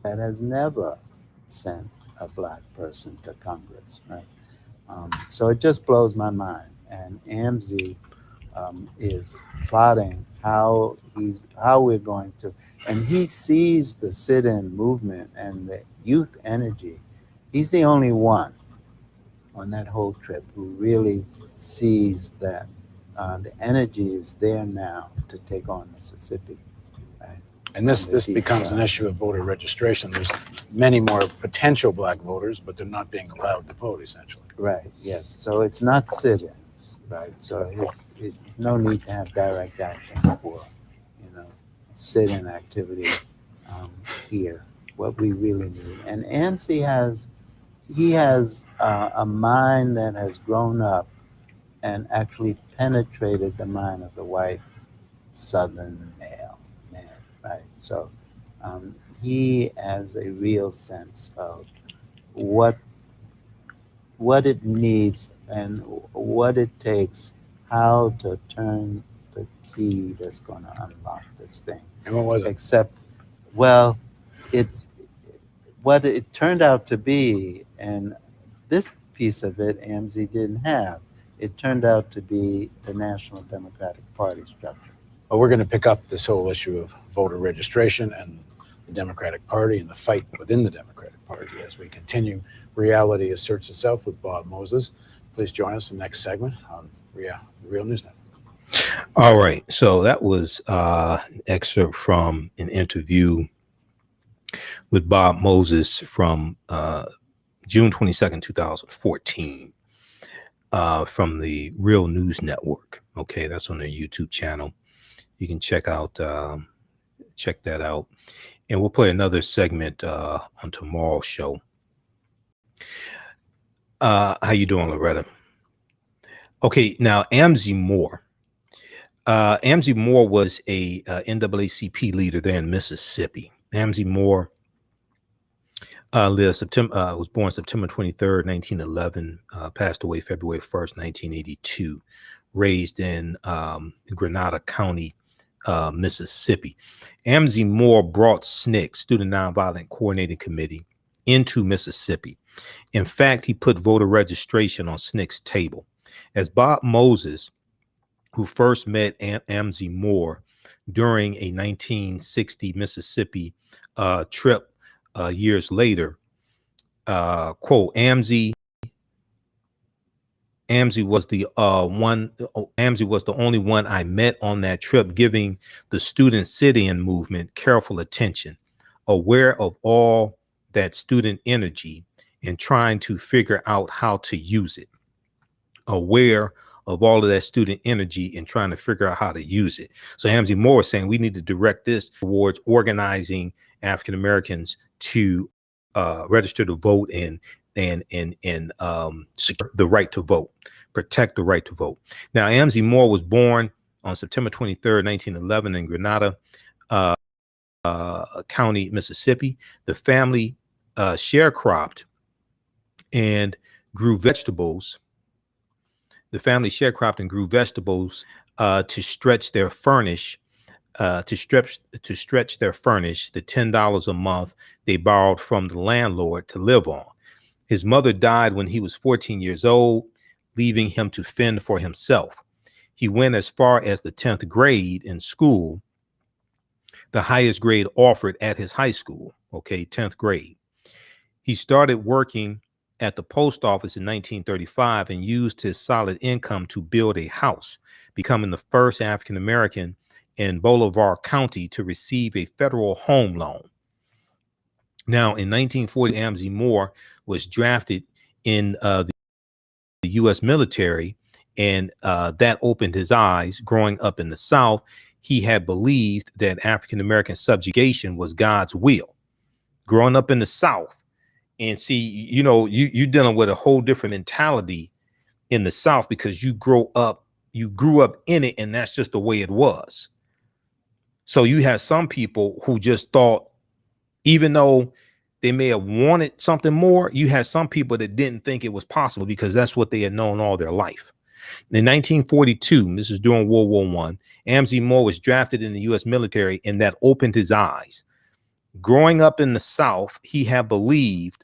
that has never sent a black person to Congress, right? So it just blows my mind. And Amzie is plotting how we're going to, and he sees the sit-in movement and the youth energy. He's the only one on that whole trip who really sees that the energy is there now to take on Mississippi. Right?
And this becomes an issue of voter registration. There's many more potential black voters, but they're not being allowed to vote, essentially.
Right, yes. So it's not sit-ins, right? So it's no need to have direct action for, sit-in activity here, what we really need. And Amzie has a mind that has grown up and actually penetrated the mind of the white Southern male man, right? So he has a real sense of what it needs and what it takes, how to turn the key that's going to unlock this thing.
And what was it?
Except, well, it's what it turned out to be, and this piece of it, AMZ didn't have. It turned out to be the National Democratic Party structure.
Well, we're going to pick up this whole issue of voter registration and the Democratic Party and the fight within the Democratic Party as we continue Reality Asserts Itself with Bob Moses. Please join us for the next segment on Real News Network.
All right. So that was an excerpt from an interview with Bob Moses from June 22nd, 2014, from the Real News Network. Okay, that's on their YouTube channel. You can check that out. And we'll play another segment on tomorrow's show. How you doing, Loretta? Okay, now Amzie Moore. Amzie Moore was a NAACP leader there in Mississippi. Amzie Moore was born September 23rd, 1911, passed away February 1st, 1982, raised in Grenada County, Mississippi. Amzie Moore brought SNCC, Student Nonviolent Coordinating Committee, into Mississippi. In fact, he put voter registration on SNCC's table. As Bob Moses, who first met Amzie Moore during a 1960 Mississippi trip years later, quote, Amzie was the only one I met on that trip, giving the student sit-in movement careful attention, aware of all that student energy and trying to figure out how to use it. Aware of all of that student energy and trying to figure out how to use it. So Amzie Moore is saying we need to direct this towards organizing African Americans to register to vote and secure the right to vote, protect the right to vote. Now, Amzie Moore was born on September 23rd, 1911 in Grenada County, Mississippi. The family sharecropped and grew vegetables. The family sharecropped and grew vegetables to stretch their furnish, the $10 a month they borrowed from the landlord to live on. His mother died when he was 14 years old, leaving him to fend for himself. He went as far as the 10th grade in school, the highest grade offered at his high school. Okay, 10th grade. He started working at the post office in 1935 and used his solid income to build a house, becoming the first African American in Bolivar County to receive a federal home loan. Now, in 1940, Amzie Moore was drafted in the U.S. military, and that opened his eyes. Growing up in the South, he had believed that African American subjugation was God's will. Growing up in the South, and see, you're dealing with a whole different mentality in the South because you grew up in it, and that's just the way it was. So you had some people who just thought, even though they may have wanted something more, you had some people that didn't think it was possible because that's what they had known all their life. In 1942, this is during World War I, Amzie Moore was drafted in the U.S. military, and that opened his eyes. Growing up in the South, he had believed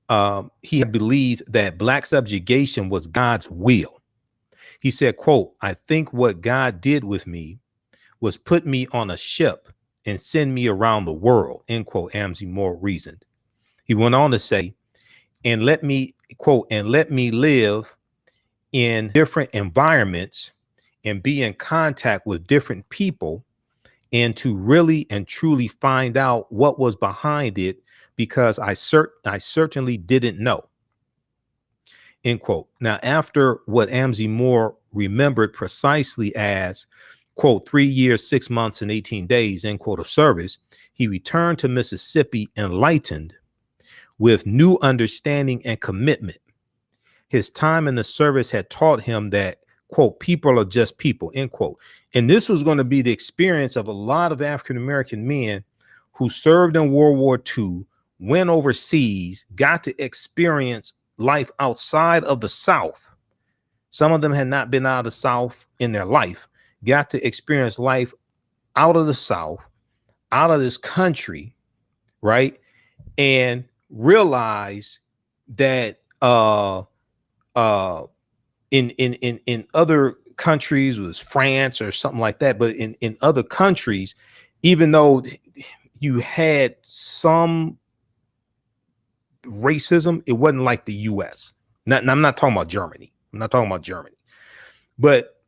that black subjugation was God's will. He said, quote, I think what God did with me was put me on a ship and send me around the world, end quote, Amzie Moore reasoned. He went on to say, and let me, quote, and let me live in different environments and be in contact with different people, and to really and truly find out what was behind it, because I certainly didn't know, end quote. Now, after what Amzie Moore remembered precisely as, quote, 3 years, 6 months, and 18 days, end quote, of service, he returned to Mississippi enlightened with new understanding and commitment. His time in the service had taught him that, quote, people are just people, end quote. And this was going to be the experience of a lot of African-American men who served in World War II, went overseas, got to experience life outside of the South. Some of them had not been out of the South in their life, got to experience life out of the South, out of this country, right? And realize that in other countries, was France or something like that, but in other countries, even though you had some racism, it wasn't like the US. I'm not talking about Germany. I'm not talking about Germany, but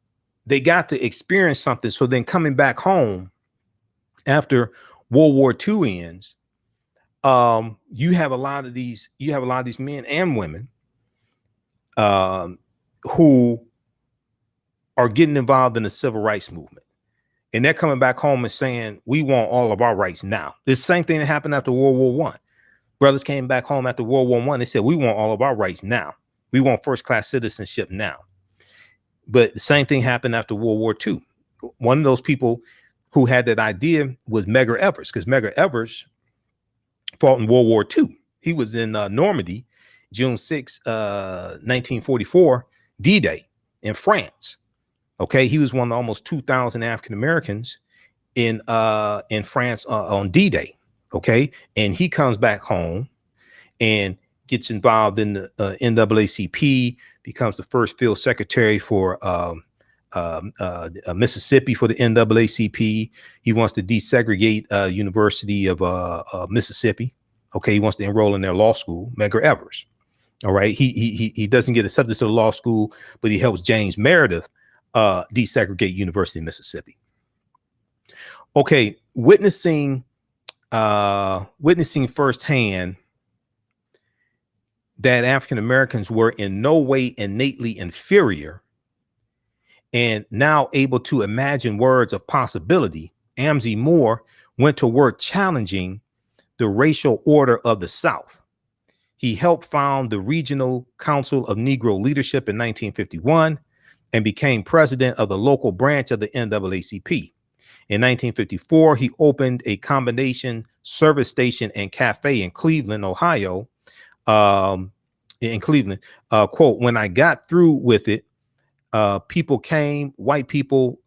they got to experience something. So then coming back home after World War II ends, you have a lot of these men and women who are getting involved in the civil rights movement. And they're coming back home and saying, we want all of our rights now. The same thing that happened after World War I. Brothers came back home after World War I. They said, we want all of our rights now. We want first-class citizenship now. But the same thing happened after World War II. One of those people who had that idea was Medgar Evers, because Medgar Evers fought in World War II. He was in Normandy, June 6, 1944, D-Day in France. Okay, he was one of the almost 2,000 African Americans in France on D-Day. Okay, and he comes back home and gets involved in the NAACP, becomes the first field secretary for Mississippi for the NAACP. He wants to desegregate University of Mississippi. Okay, he wants to enroll in their law school. Medgar Evers. All right, he doesn't get accepted to the law school, but he helps James Meredith desegregate University of Mississippi. Okay, witnessing firsthand that African Americans were in no way innately inferior, and now able to imagine words of possibility, Amzie Moore went to work challenging the racial order of the South. He helped found the Regional Council of Negro Leadership in 1951 and became president of the local branch of the NAACP. In 1954, he opened a combination service station and cafe in Cleveland, Ohio. Quote, when I got through with it, people came, white people,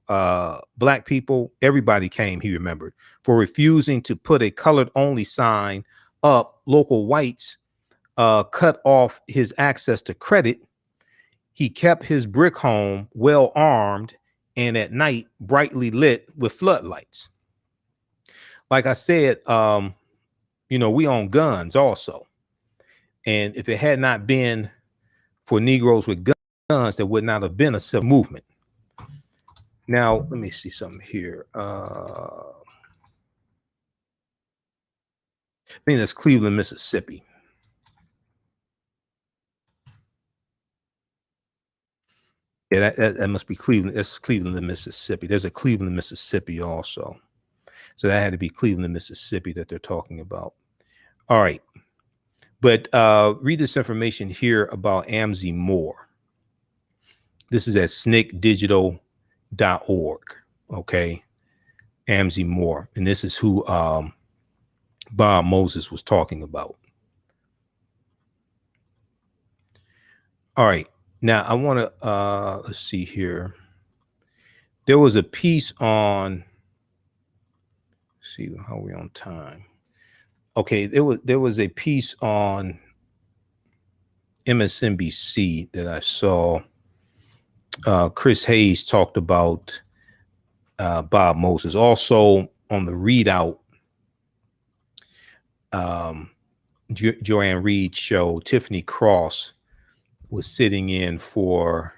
black people, everybody came, he remembered, for refusing to put a colored only sign up. Local whites cut off his access to credit. He kept his brick home well armed and at night brightly lit with floodlights. Like I said, we own guns also. And if it had not been for Negroes with guns, there would not have been a civil movement. Now, let me see something here. I think that's Cleveland, Mississippi. Yeah, that must be Cleveland. That's Cleveland, Mississippi. There's a Cleveland, Mississippi also. So that had to be Cleveland, Mississippi that they're talking about. All right. But read this information here about Amzie Moore. This is at snicdigital.org. Okay. Amzie Moore. And this is who Bob Moses was talking about. All right. Now I want to let's see here. There was a piece on, see how are we on time? Okay, there was a piece on MSNBC that I saw. Chris Hayes talked about Bob Moses. Also on the readout, Joanne Reed's show, Tiffany Cross was sitting in for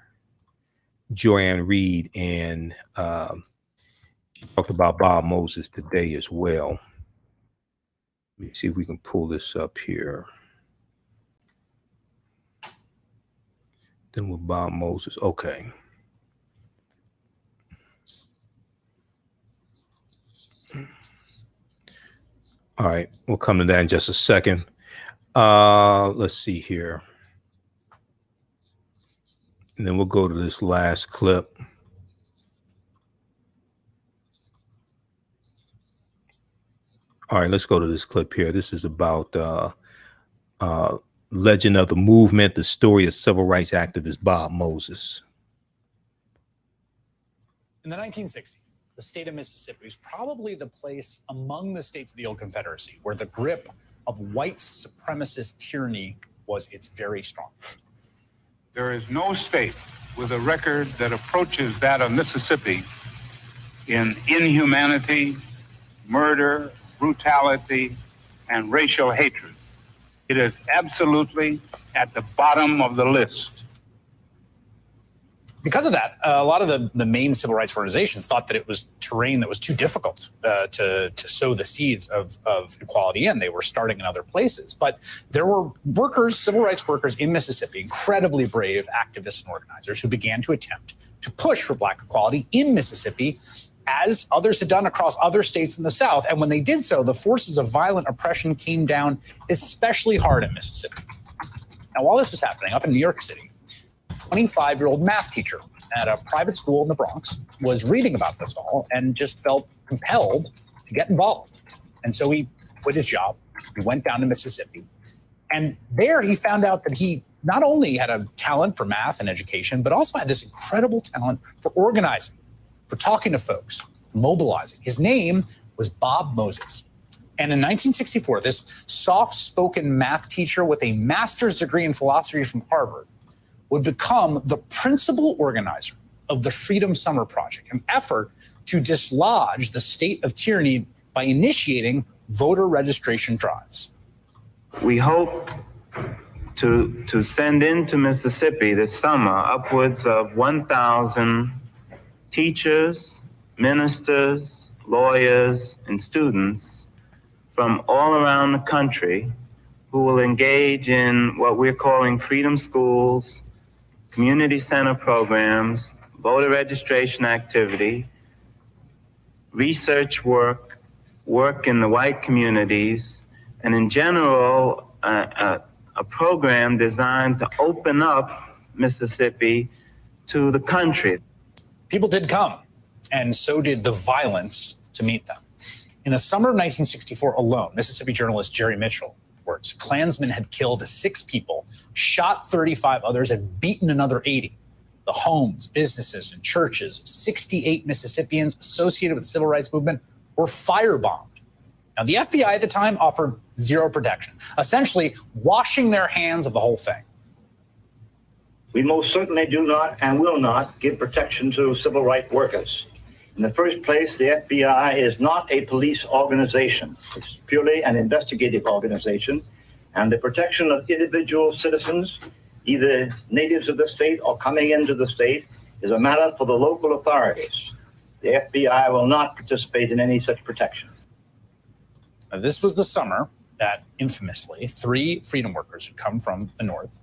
Joanne Reed, and she talked about Bob Moses today as well. Let me see if we can pull this up here. Then with Bob Moses. Okay. All right, we'll come to that in just a second. Let's see here. And then we'll go to this last clip. All right, let's go to this clip here. This is about legend of the movement, the story of civil rights activist Bob Moses.
In the 1960s, the state of Mississippi was probably the place among the states of the old Confederacy where the grip of white supremacist tyranny was its very strongest.
There is no state with a record that approaches that of Mississippi in inhumanity, murder, brutality, and racial hatred. It is absolutely at the bottom of the list.
Because of that, a lot of the main civil rights organizations thought that it was terrain that was too difficult to sow the seeds of equality in. They were starting in other places. But there were workers, civil rights workers in Mississippi, incredibly brave activists and organizers who began to attempt to push for black equality in Mississippi, as others had done across other states in the South. And when they did so, the forces of violent oppression came down especially hard in Mississippi. Now, while this was happening up in New York City, 25-year-old math teacher at a private school in the Bronx was reading about this all and just felt compelled to get involved. And so he quit his job. He went down to Mississippi. And there he found out that he not only had a talent for math and education, but also had this incredible talent for organizing, for talking to folks, for mobilizing. His name was Bob Moses. And in 1964, this soft-spoken math teacher with a master's degree in philosophy from Harvard would become the principal organizer of the Freedom Summer Project, an effort to dislodge the state of tyranny by initiating voter registration drives.
We hope to send into Mississippi this summer upwards of 1,000 teachers, ministers, lawyers, and students from all around the country who will engage in what we're calling freedom schools, community center programs, voter registration activity, research work, work in the white communities, and in general, a program designed to open up Mississippi to the country.
People did come, and so did the violence to meet them. In the summer of 1964 alone, Mississippi journalist Jerry Mitchell reports Klansmen had killed 6 people, shot 35 others, and beaten another 80. The homes, businesses, and churches of 68 Mississippians associated with the civil rights movement were firebombed. Now, the FBI at the time offered zero protection, essentially washing their hands of the whole thing.
We most certainly do not and will not give protection to civil rights workers. In the first place, the FBI is not a police organization. It's purely an investigative organization, and the protection of individual citizens, either natives of the state or coming into the state, is a matter for the local authorities. The FBI will not participate in any such protection.
Now, this was the summer that infamously 3 freedom workers who'd come from the North,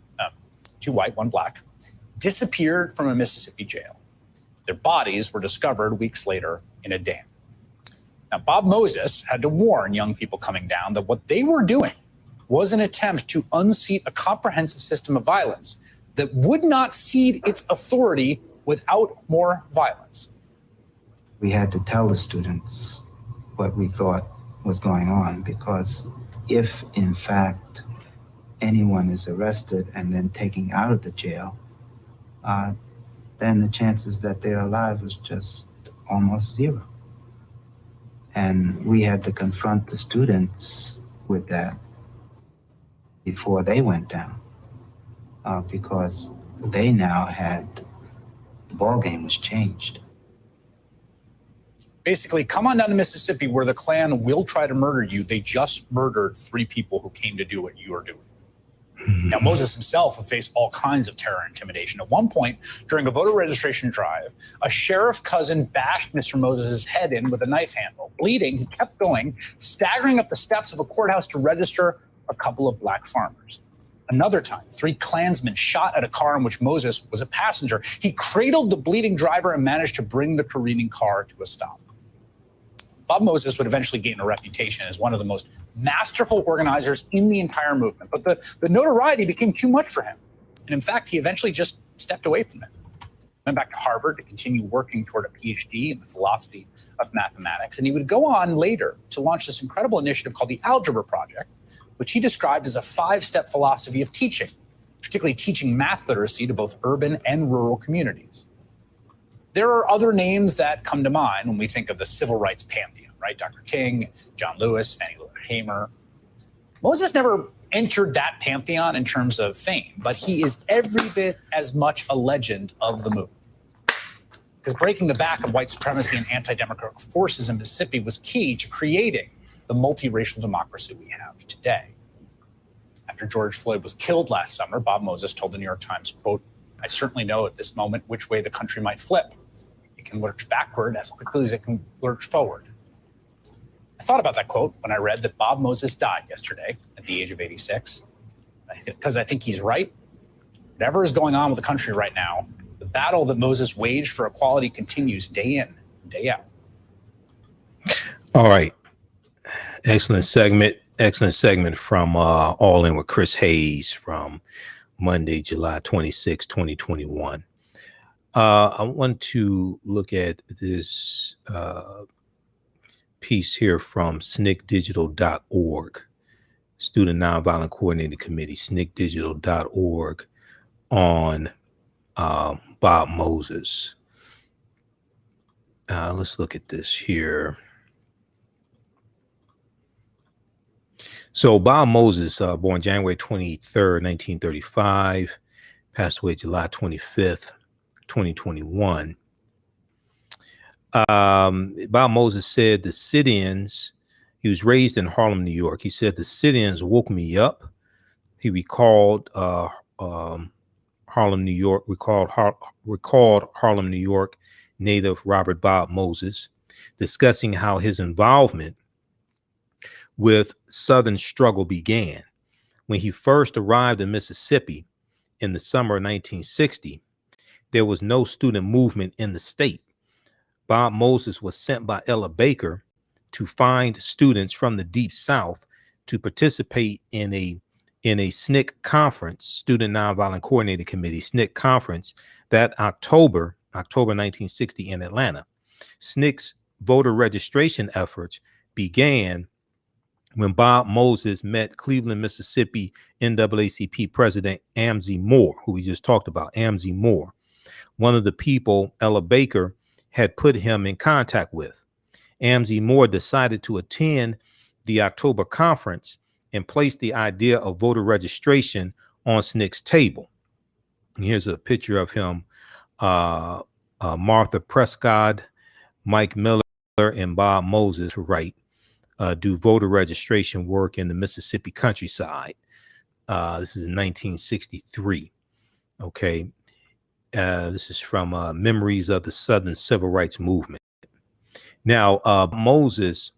2 white, 1 black, disappeared from a Mississippi jail. Their bodies were discovered weeks later in a dam. Now, Bob Moses had to warn young people coming down that what they were doing was an attempt to unseat a comprehensive system of violence that would not cede its authority without more violence.
We had to tell the students what we thought was going on, because if, in fact, anyone is arrested and then taken out of the jail, then the chances that they're alive was just almost zero. And we had to confront the students with that before they went down, because they now had, the ball game was changed.
Basically, come on down to Mississippi where the Klan will try to murder you. They just murdered 3 people who came to do what you are doing. Now, Moses himself would face all kinds of terror and intimidation. At one point, during a voter registration drive, a sheriff cousin bashed Mr. Moses' head in with a knife handle. Bleeding, he kept going, staggering up the steps of a courthouse to register a couple of black farmers. Another time, 3 Klansmen shot at a car in which Moses was a passenger. He cradled the bleeding driver and managed to bring the careening car to a stop. Bob Moses would eventually gain a reputation as one of the most masterful organizers in the entire movement, but the notoriety became too much for him. And in fact, he eventually just stepped away from it. Went back to Harvard to continue working toward a PhD in the philosophy of mathematics. And he would go on later to launch this incredible initiative called the Algebra Project, which he described as a 5-step philosophy of teaching, particularly teaching math literacy to both urban and rural communities. There are other names that come to mind when we think of the civil rights pantheon, right? Dr. King, John Lewis, Fannie Lou Hamer. Moses never entered that pantheon in terms of fame, but he is every bit as much a legend of the movement. Because breaking the back of white supremacy and anti-democratic forces in Mississippi was key to creating the multiracial democracy we have today. After George Floyd was killed last summer, Bob Moses told the New York Times, quote, "I certainly know at this moment which way the country might flip. It can lurch backward as quickly as it can lurch forward." I thought about that quote when I read that Bob Moses died yesterday at the age of 86, because I think he's right. Whatever is going on with the country right now, the battle that Moses waged for equality continues day in, day out.
All right. Excellent segment from All In with Chris Hayes from Monday, July 26, 2021. I want to look at this piece here from snicdigital.org, Student Nonviolent Coordinating Committee, snicdigital.org, on Bob Moses. Let's look at this here. So Bob Moses, born January 23rd, 1935, passed away July 25th, 2021. Bob Moses said the sit-ins, he was raised in Harlem, New York. He said the sit-ins woke me up. He recalled Harlem, New York, recalled Harlem, New York native Robert Bob Moses, discussing how his involvement with Southern struggle began. When he first arrived in Mississippi in the summer of 1960, there was no student movement in the state. Bob Moses was sent by Ella Baker to find students from the Deep South to participate in a SNCC conference, Student Nonviolent Coordinating Committee, SNCC conference, that October 1960 in Atlanta. SNCC's voter registration efforts began when Bob Moses met Cleveland, Mississippi NAACP President Amzie Moore, who we just talked about, Amzie Moore, one of the people Ella Baker had put him in contact with. Amzie Moore decided to attend the October conference and placed the idea of voter registration on SNCC's table. And here's a picture of him, Martha Prescott, Mike Miller, and Bob Moses, right, do voter registration work in the Mississippi countryside. This is in 1963. Okay. This is from Memories of the Southern Civil Rights Movement. Now, Moses,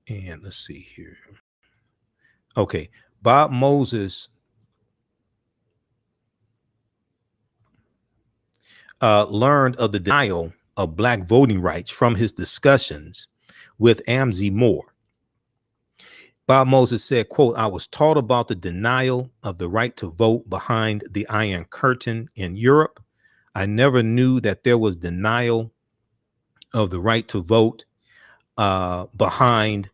and let's see here. Okay. Bob Moses learned of the denial of Black voting rights from his discussions with Amzie Moore. Bob Moses said, quote, "I was taught about the denial of the right to vote behind the Iron Curtain in Europe. I never knew that there was denial of the right to vote behind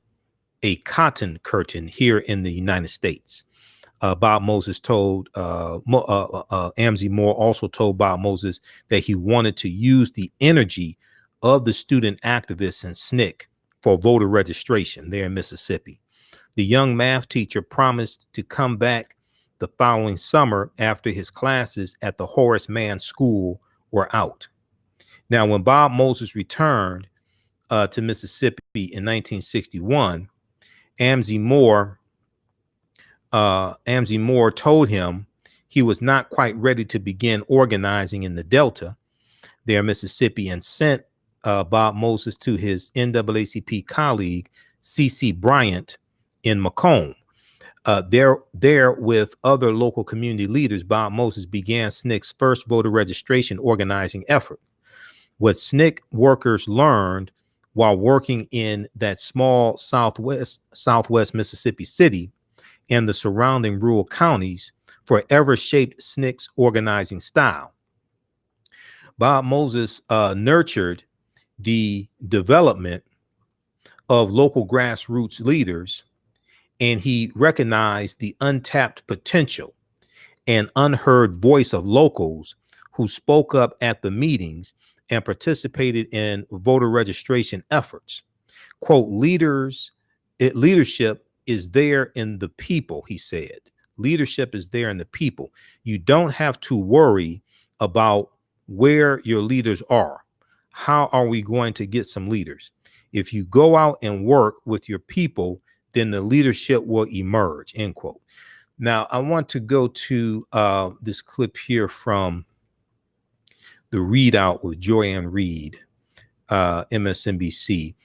a cotton curtain here in the United States." Bob Moses told Amzie Moore also told Bob Moses that he wanted to use the energy of the student activists in SNCC for voter registration there in Mississippi. The young math teacher promised to come back the following summer after his classes at the Horace Mann School were out. Now, when Bob Moses returned to Mississippi in 1961, Amzie Moore told him he was not quite ready to begin organizing in the Delta there in Mississippi, and sent Bob Moses to his NAACP colleague, C.C. Bryant, in Macomb. There with other local community leaders, Bob Moses began SNCC's first voter registration organizing effort. What SNCC workers learned while working in that small southwest Mississippi city and the surrounding rural counties forever shaped SNCC's organizing style. Bob Moses nurtured the development of local grassroots leaders, and he recognized the untapped potential and unheard voice of locals who spoke up at the meetings and participated in voter registration efforts. Quote, leadership is there in the people, he said. Leadership is there in the people. You don't have to worry about where your leaders are. How are we going to get some leaders? If you go out and work with your people, then the leadership will emerge, end quote. Now, I want to go to this clip here from the readout with Joy-Ann Reid, MSNBC.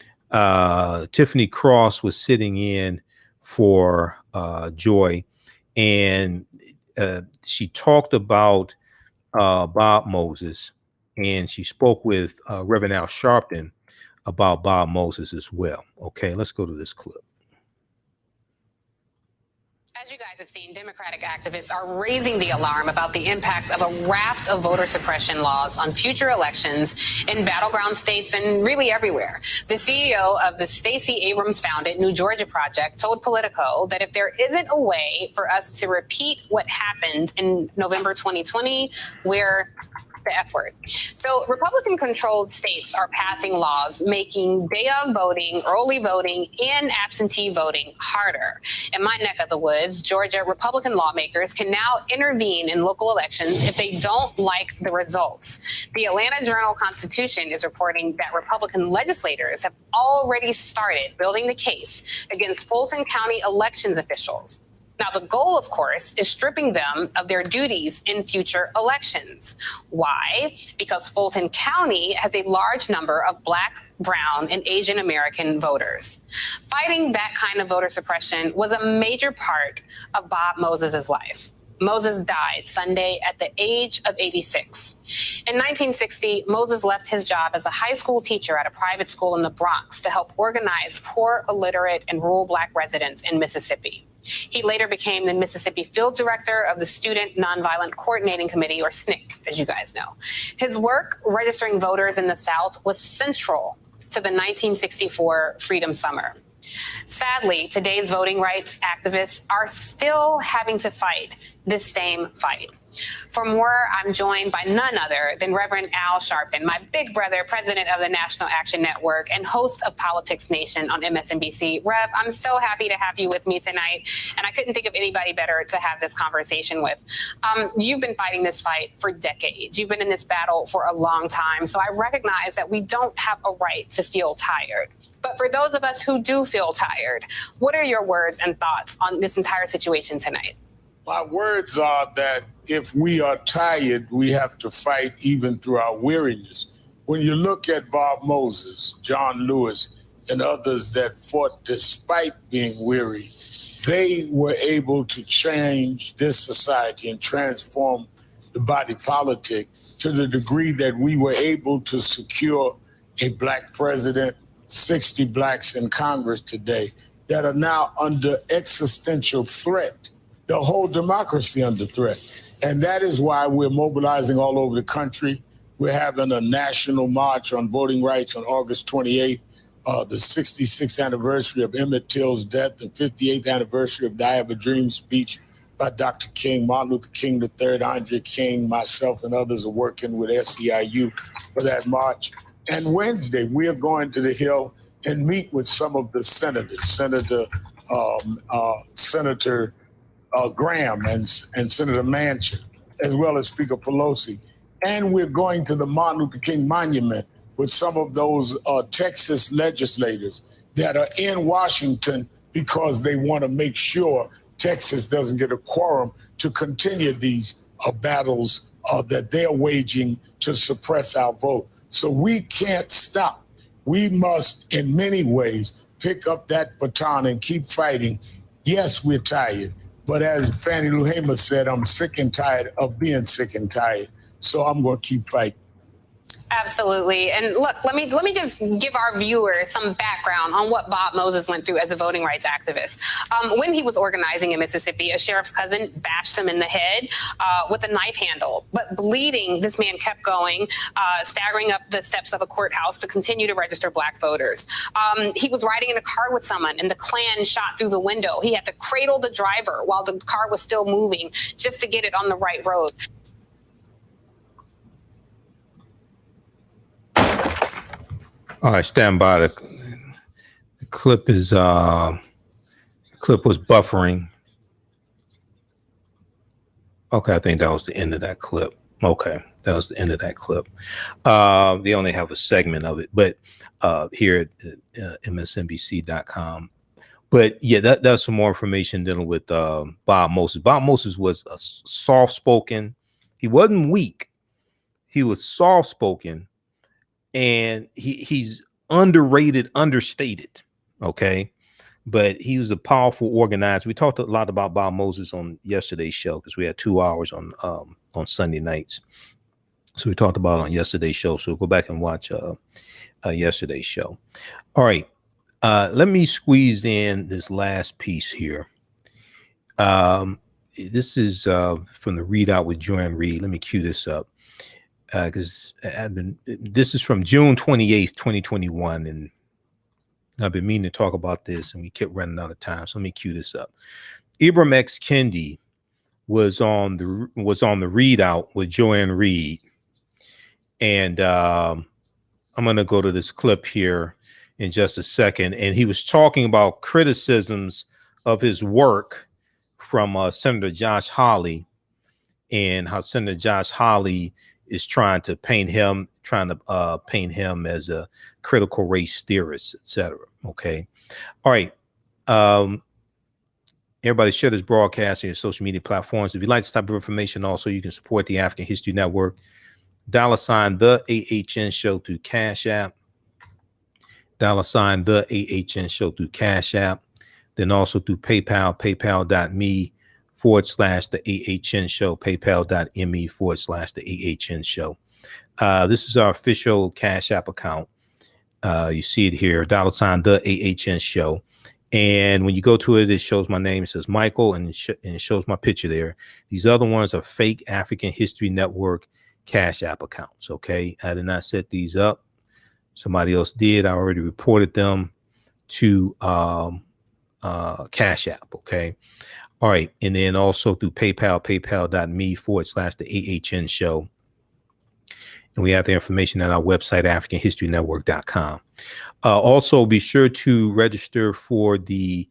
Tiffany Cross was sitting in for Joy, and she talked about Bob Moses, and she spoke with Reverend Al Sharpton about Bob Moses as well. Okay, let's go to this clip.
As you guys have seen, Democratic activists are raising the alarm about the impact of a raft of voter suppression laws on future elections in battleground states and really everywhere. The CEO of the Stacey Abrams-founded New Georgia Project told Politico that if there isn't a way for us to repeat what happened in November 2020, we're the F word. So Republican-controlled states are passing laws making day of voting, early voting, and absentee voting harder. In my neck of the woods, Georgia, Republican lawmakers can now intervene in local elections if they don't like the results. The Atlanta Journal-Constitution is reporting that Republican legislators have already started building the case against Fulton County elections officials. Now, the goal, of course, is stripping them of their duties in future elections. Why? Because Fulton County has a large number of Black, brown, and Asian American voters. Fighting that kind of voter suppression was a major part of Bob Moses' life. Moses died Sunday at the age of 86. In 1960, Moses left his job as a high school teacher at a private school in the Bronx to help organize poor, illiterate, and rural Black residents in Mississippi. He later became the Mississippi Field Director of the Student Nonviolent Coordinating Committee, or SNCC, as you guys know. His work registering voters in the South was central to the 1964 Freedom Summer. Sadly, today's voting rights activists are still having to fight this same fight. For more, I'm joined by none other than Reverend Al Sharpton, my big brother, president of the National Action Network and host of Politics Nation on MSNBC. Rev, I'm so happy to have you with me tonight, and I couldn't think of anybody better to have this conversation with. You've been fighting this fight for decades. You've been in this battle for a long time, so I recognize that we don't have a right to feel tired. But for those of us who do feel tired, what are your words and thoughts on this entire situation tonight?
My words are that if we are tired, we have to fight even through our weariness. When you look at Bob Moses, John Lewis, and others that fought despite being weary, they were able to change this society and transform the body politic to the degree that we were able to secure a Black president, 60 Blacks in Congress today that are now under existential threat. The whole democracy under threat. And that is why we're mobilizing all over the country. We're having a national march on voting rights on August 28th, the 66th anniversary of Emmett Till's death, the 58th anniversary of the I Have a Dream speech by Dr. King, Martin Luther King III, Andre King, myself, and others are working with SEIU for that march. And Wednesday, we are going to the Hill and meet with some of the senators, Senator Graham and Senator Manchin, as well as Speaker Pelosi. And we're going to the Martin Luther King Monument with some of those Texas legislators that are in Washington because they want to make sure Texas doesn't get a quorum to continue these battles that they're waging to suppress our vote. So we can't stop. We must, in many ways, pick up that baton and keep fighting. Yes, we're tired. But as Fannie Lou Hamer said, I'm sick and tired of being sick and tired. So I'm going to keep fighting.
Absolutely. And look, let me just give our viewers some background on what Bob Moses went through as a voting rights activist. When he was organizing in Mississippi, a sheriff's cousin bashed him in the head with a knife handle. But bleeding, this man kept going, staggering up the steps of a courthouse to continue to register Black voters. He was riding in a car with someone and the Klan shot through the window. He had to cradle the driver while the car was still moving just to get it on the right road.
All right, stand by. The clip is Clip was buffering. Okay, I think that was the end of that clip. Okay, that was the end of that clip. They only have a segment of it, but here at msnbc.com. But yeah, that's some more information dealing with Bob Moses. Bob Moses was a soft-spoken. He wasn't weak. He was soft-spoken, and he's underrated, understated. Okay. But he was a powerful organizer. We talked a lot about Bob Moses on yesterday's show because we had 2 hours on Sunday nights. So we talked about it on yesterday's show. So go back and watch yesterday's show. All right. Let me squeeze in this last piece here. This is from the Readout with Joanne Reed. Let me cue this up because this is from June 28th, 2021. And I've been meaning to talk about this, and we kept running out of time. So let me cue this up. Ibram X. Kendi was on the Readout with Joanne Reed, and I'm going to go to this clip here in just a second. And he was talking about criticisms of his work from Senator Josh Hawley, and how Senator Josh Hawley is trying to paint him as a critical race theorist, etc. Okay. All right. Everybody share this broadcast on your social media platforms. If you'd like this type of information, also, you can support the African History Network. $ the AHN show through Cash App. $ the AHN show through Cash App. Then also through PayPal, paypal.me /the AHN show, paypal.me /the AHN show. This is our official Cash App account. You see it here, $ the AHN show. And when you go to it, it shows my name. It says Michael, and it shows my picture there. These other ones are fake African History Network Cash App accounts. Okay. I did not set these up. Somebody else did. I already reported them to Cash App. Okay. All right. And then also through PayPal, paypal.me /the AHN show. And we have the information at our website, AfricanHistoryNetwork.com. Also, be sure to register for the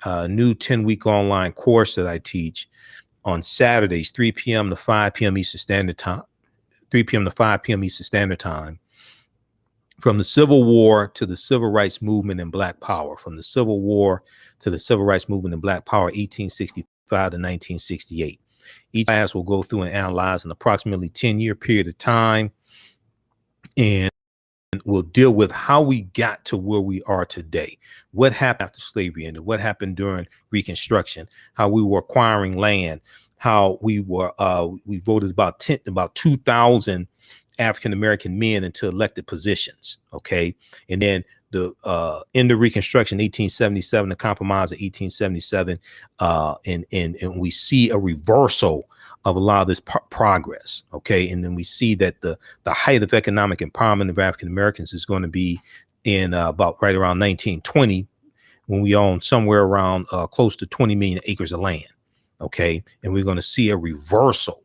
new 10-week online course that I teach on Saturdays, 3 p.m. to 5 p.m. Eastern Standard Time. 3 p.m. to 5 p.m. Eastern Standard Time. From the Civil War to the Civil Rights Movement and Black Power. From the Civil War to the Civil Rights Movement and Black Power, 1865 to 1968. Each class will go through and analyze an approximately 10-year period of time, and we'll deal with how we got to where we are today. What happened after slavery ended? What happened during Reconstruction? How we were acquiring land? How we voted about 2,000 African-American men into elected positions. Okay. And then the end of Reconstruction, 1877, the compromise of 1877. And we see a reversal of a lot of this progress. Okay. And then we see that the height of economic empowerment of African Americans is going to be in about right around 1920, when we own somewhere around close to 20 million acres of land. Okay. And we're going to see a reversal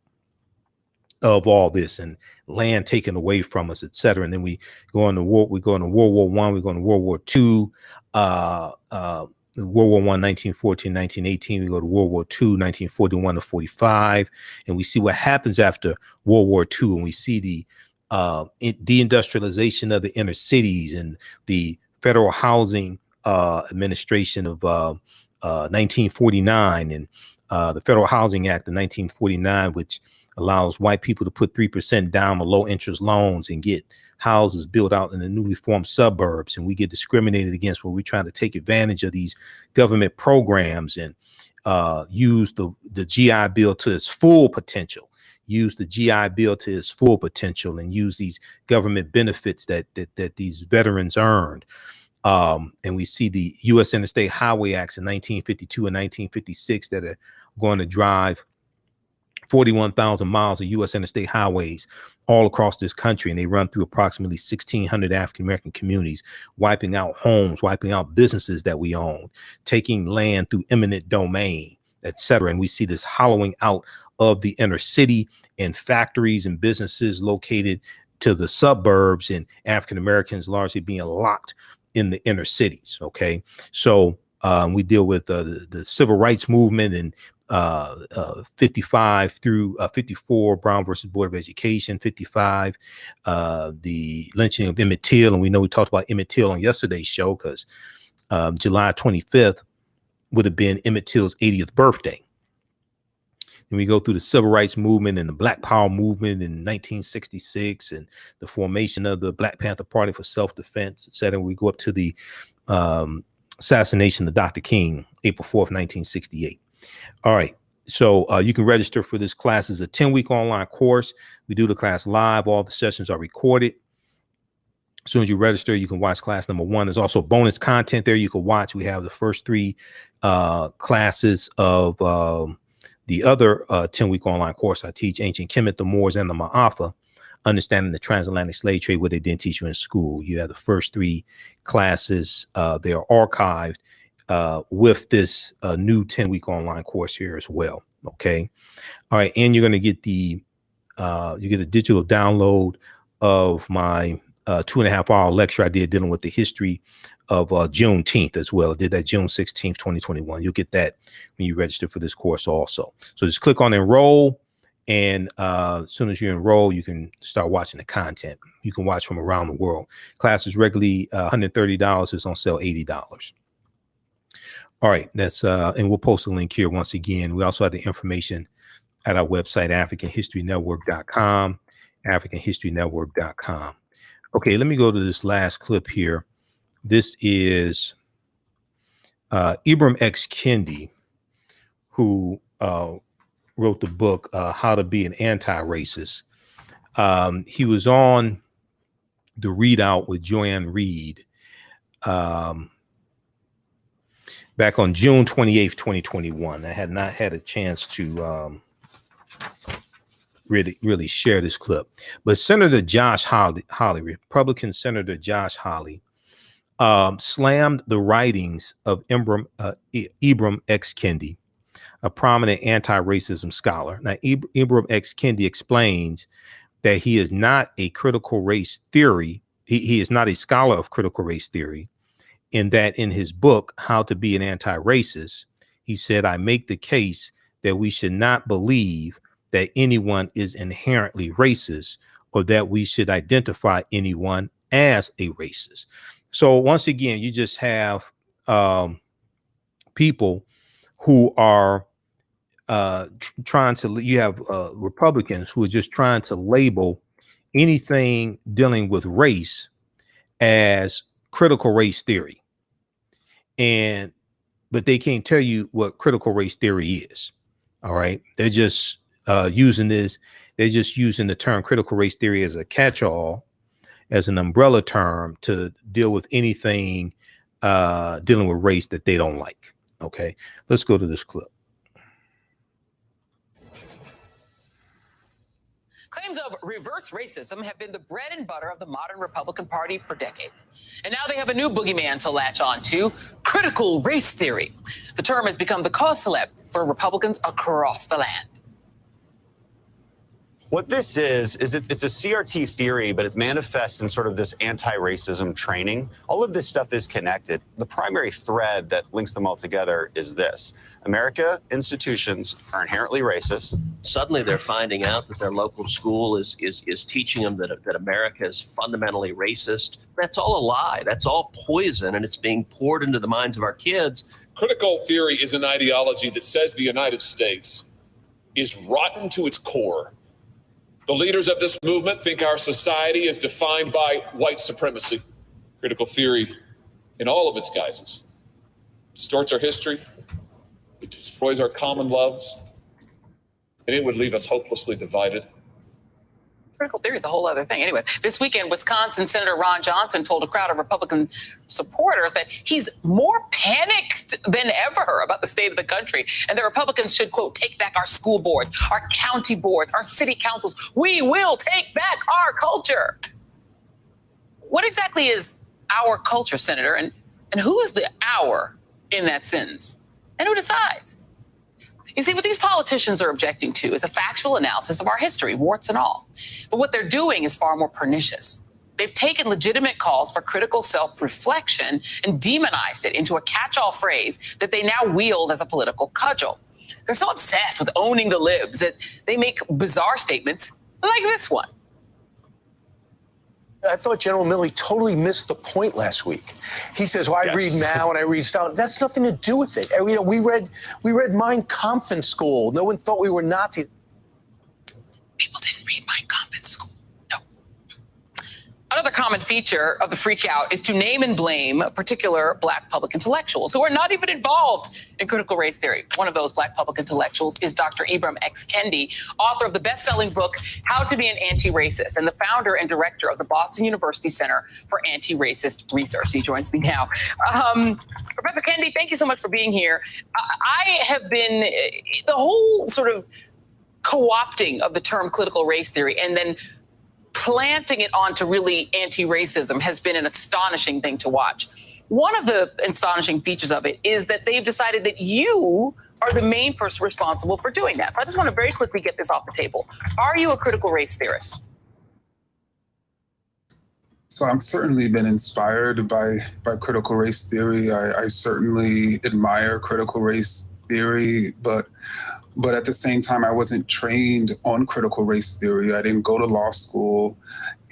of all this, and land taken away from us, et cetera. And then we go into war. We go into World War I. We go into World War II. World War I, 1914, 1918. We go to World War II, 1941 to 45. And we see what happens after World War II. And we see the deindustrialization of the inner cities and the Federal Housing Administration of 1949, and the Federal Housing Act of 1949, which allows white people to put 3% down on low interest loans and get houses built out in the newly formed suburbs. And we get discriminated against when we're trying to take advantage of these government programs and use the GI Bill to its full potential, and use these government benefits that these veterans earned. And we see the U.S. Interstate Highway Acts in 1952 and 1956 that are going to drive 41,000 miles of U.S. interstate highways all across this country. And they run through approximately 1,600 African-American communities, wiping out homes, wiping out businesses that we own, taking land through eminent domain, et cetera. And we see this hollowing out of the inner city, and factories and businesses located to the suburbs, and African-Americans largely being locked in the inner cities. Okay. So We deal with the civil rights movement and 55 through 54, Brown versus Board of Education, 55, the lynching of Emmett Till. And we know we talked about Emmett Till on yesterday's show because July 25th would have been Emmett Till's 80th birthday. And we go through the civil rights movement and the Black Power movement in 1966 and the formation of the Black Panther Party for self-defense, et cetera. We go up to the assassination of Dr. King, April 4th, 1968. All right. So you can register for this class. It's a 10-week online course. We do the class live. All the sessions are recorded. As soon as you register, you can watch class number 1. There's also bonus content there you can watch. We have the first 3 classes of the other 10-week online course I teach, Ancient Kemet, the Moors, and the Ma'afa, Understanding the Transatlantic Slave Trade, what they didn't teach you in school. You have the first 3 classes. They are archived with this new 10-week online course here as well. Okay. All right. And you're going to get you get a digital download of my 2.5-hour lecture I did dealing with the history of Juneteenth as well. I did that June 16th, 2021. You'll get that when you register for this course also. So just click on enroll. And as soon as you enroll, you can start watching the content. You can watch from around the world. Class is regularly $130. It's on sale $80. All right, that's and we'll post a link here once again. We also have the information at our website, AfricanHistoryNetwork.com, AfricanHistoryNetwork.com. Okay, let me go to this last clip here. This is Ibram X. Kendi, who wrote the book, How to Be an Anti-Racist. He was on the Readout with Joanne Reed back on June 28th, 2021. I had not had a chance to really share this clip. But Senator Josh Hawley, Republican Senator Josh Hawley, slammed the writings of Ibram X. Kendi, a prominent anti-racism scholar. Now, Ibram X. Kendi explains that he is not a critical race theory. He is not a scholar of critical race theory, in that in his book, How to Be an Anti-Racist, he said, I make the case that we should not believe that anyone is inherently racist or that we should identify anyone as a racist. So once again, you just have people who are you have Republicans who are just trying to label anything dealing with race as critical race theory. But they can't tell you what critical race theory is. All right. They're just using this. They're just using the term critical race theory as a catch-all, as an umbrella term to deal with anything dealing with race that they don't like. Okay. Let's go to this clip.
Claims of reverse racism have been the bread and butter of the modern Republican Party for decades. And now they have a new boogeyman to latch on to, critical race theory. The term has become the cause célèbre for Republicans across the land.
What this is it's a CRT theory, but it manifests in sort of this anti-racism training. All of this stuff is connected. The primary thread that links them all together is this. America institutions are inherently racist.
Suddenly they're finding out that their local school is teaching them that America is fundamentally racist. That's all a lie. That's all poison, and it's being poured into the minds of our kids.
Critical theory is an ideology that says the United States is rotten to its core. The leaders of this movement think our society is defined by white supremacy. Critical theory, in all of its guises, distorts our history, it destroys our common loves, and it would leave us hopelessly divided.
Critical theory is a whole other thing. Anyway, this weekend, Wisconsin Senator Ron Johnson told a crowd of Republican supporters that he's more panicked than ever about the state of the country and that Republicans should, quote, take back our school boards, our county boards, our city councils. We will take back our culture. What exactly is our culture, Senator? And who's the our in that sentence? And who decides? You see, what these politicians are objecting to is a factual analysis of our history, warts and all. But what they're doing is far more pernicious. They've taken legitimate calls for critical self-reflection and demonized it into a catch-all phrase that they now wield as a political cudgel. They're so obsessed with owning the libs that they make bizarre statements like this one.
I thought General Milley totally missed the point last week. He says, well, I read Mao and I read Stalin. That's nothing to do with it. You know, we read Mein Kampf in school. No one thought we were Nazis.
People didn't read Mein Kampf in school. No. Another common feature of the freakout is to name and blame particular Black public intellectuals who are not even involved in critical race theory. One of those Black public intellectuals is Dr. Ibram X. Kendi, author of the best-selling book, How to Be an Anti-Racist, and the founder and director of the Boston University Center for Anti-Racist Research. He joins me now. Professor Kendi, thank you so much for being here. I have been, the whole sort of co-opting of the term critical race theory and then planting it onto really anti-racism has been an astonishing thing to watch. One of the astonishing features of it is that they've decided that you are the main person responsible for doing that. So I just want to very quickly get this off the table. Are you a critical race theorist?
So I've certainly been inspired by critical race theory. I certainly admire critical race theory, but at the same time, I wasn't trained on critical race theory. I didn't go to law school,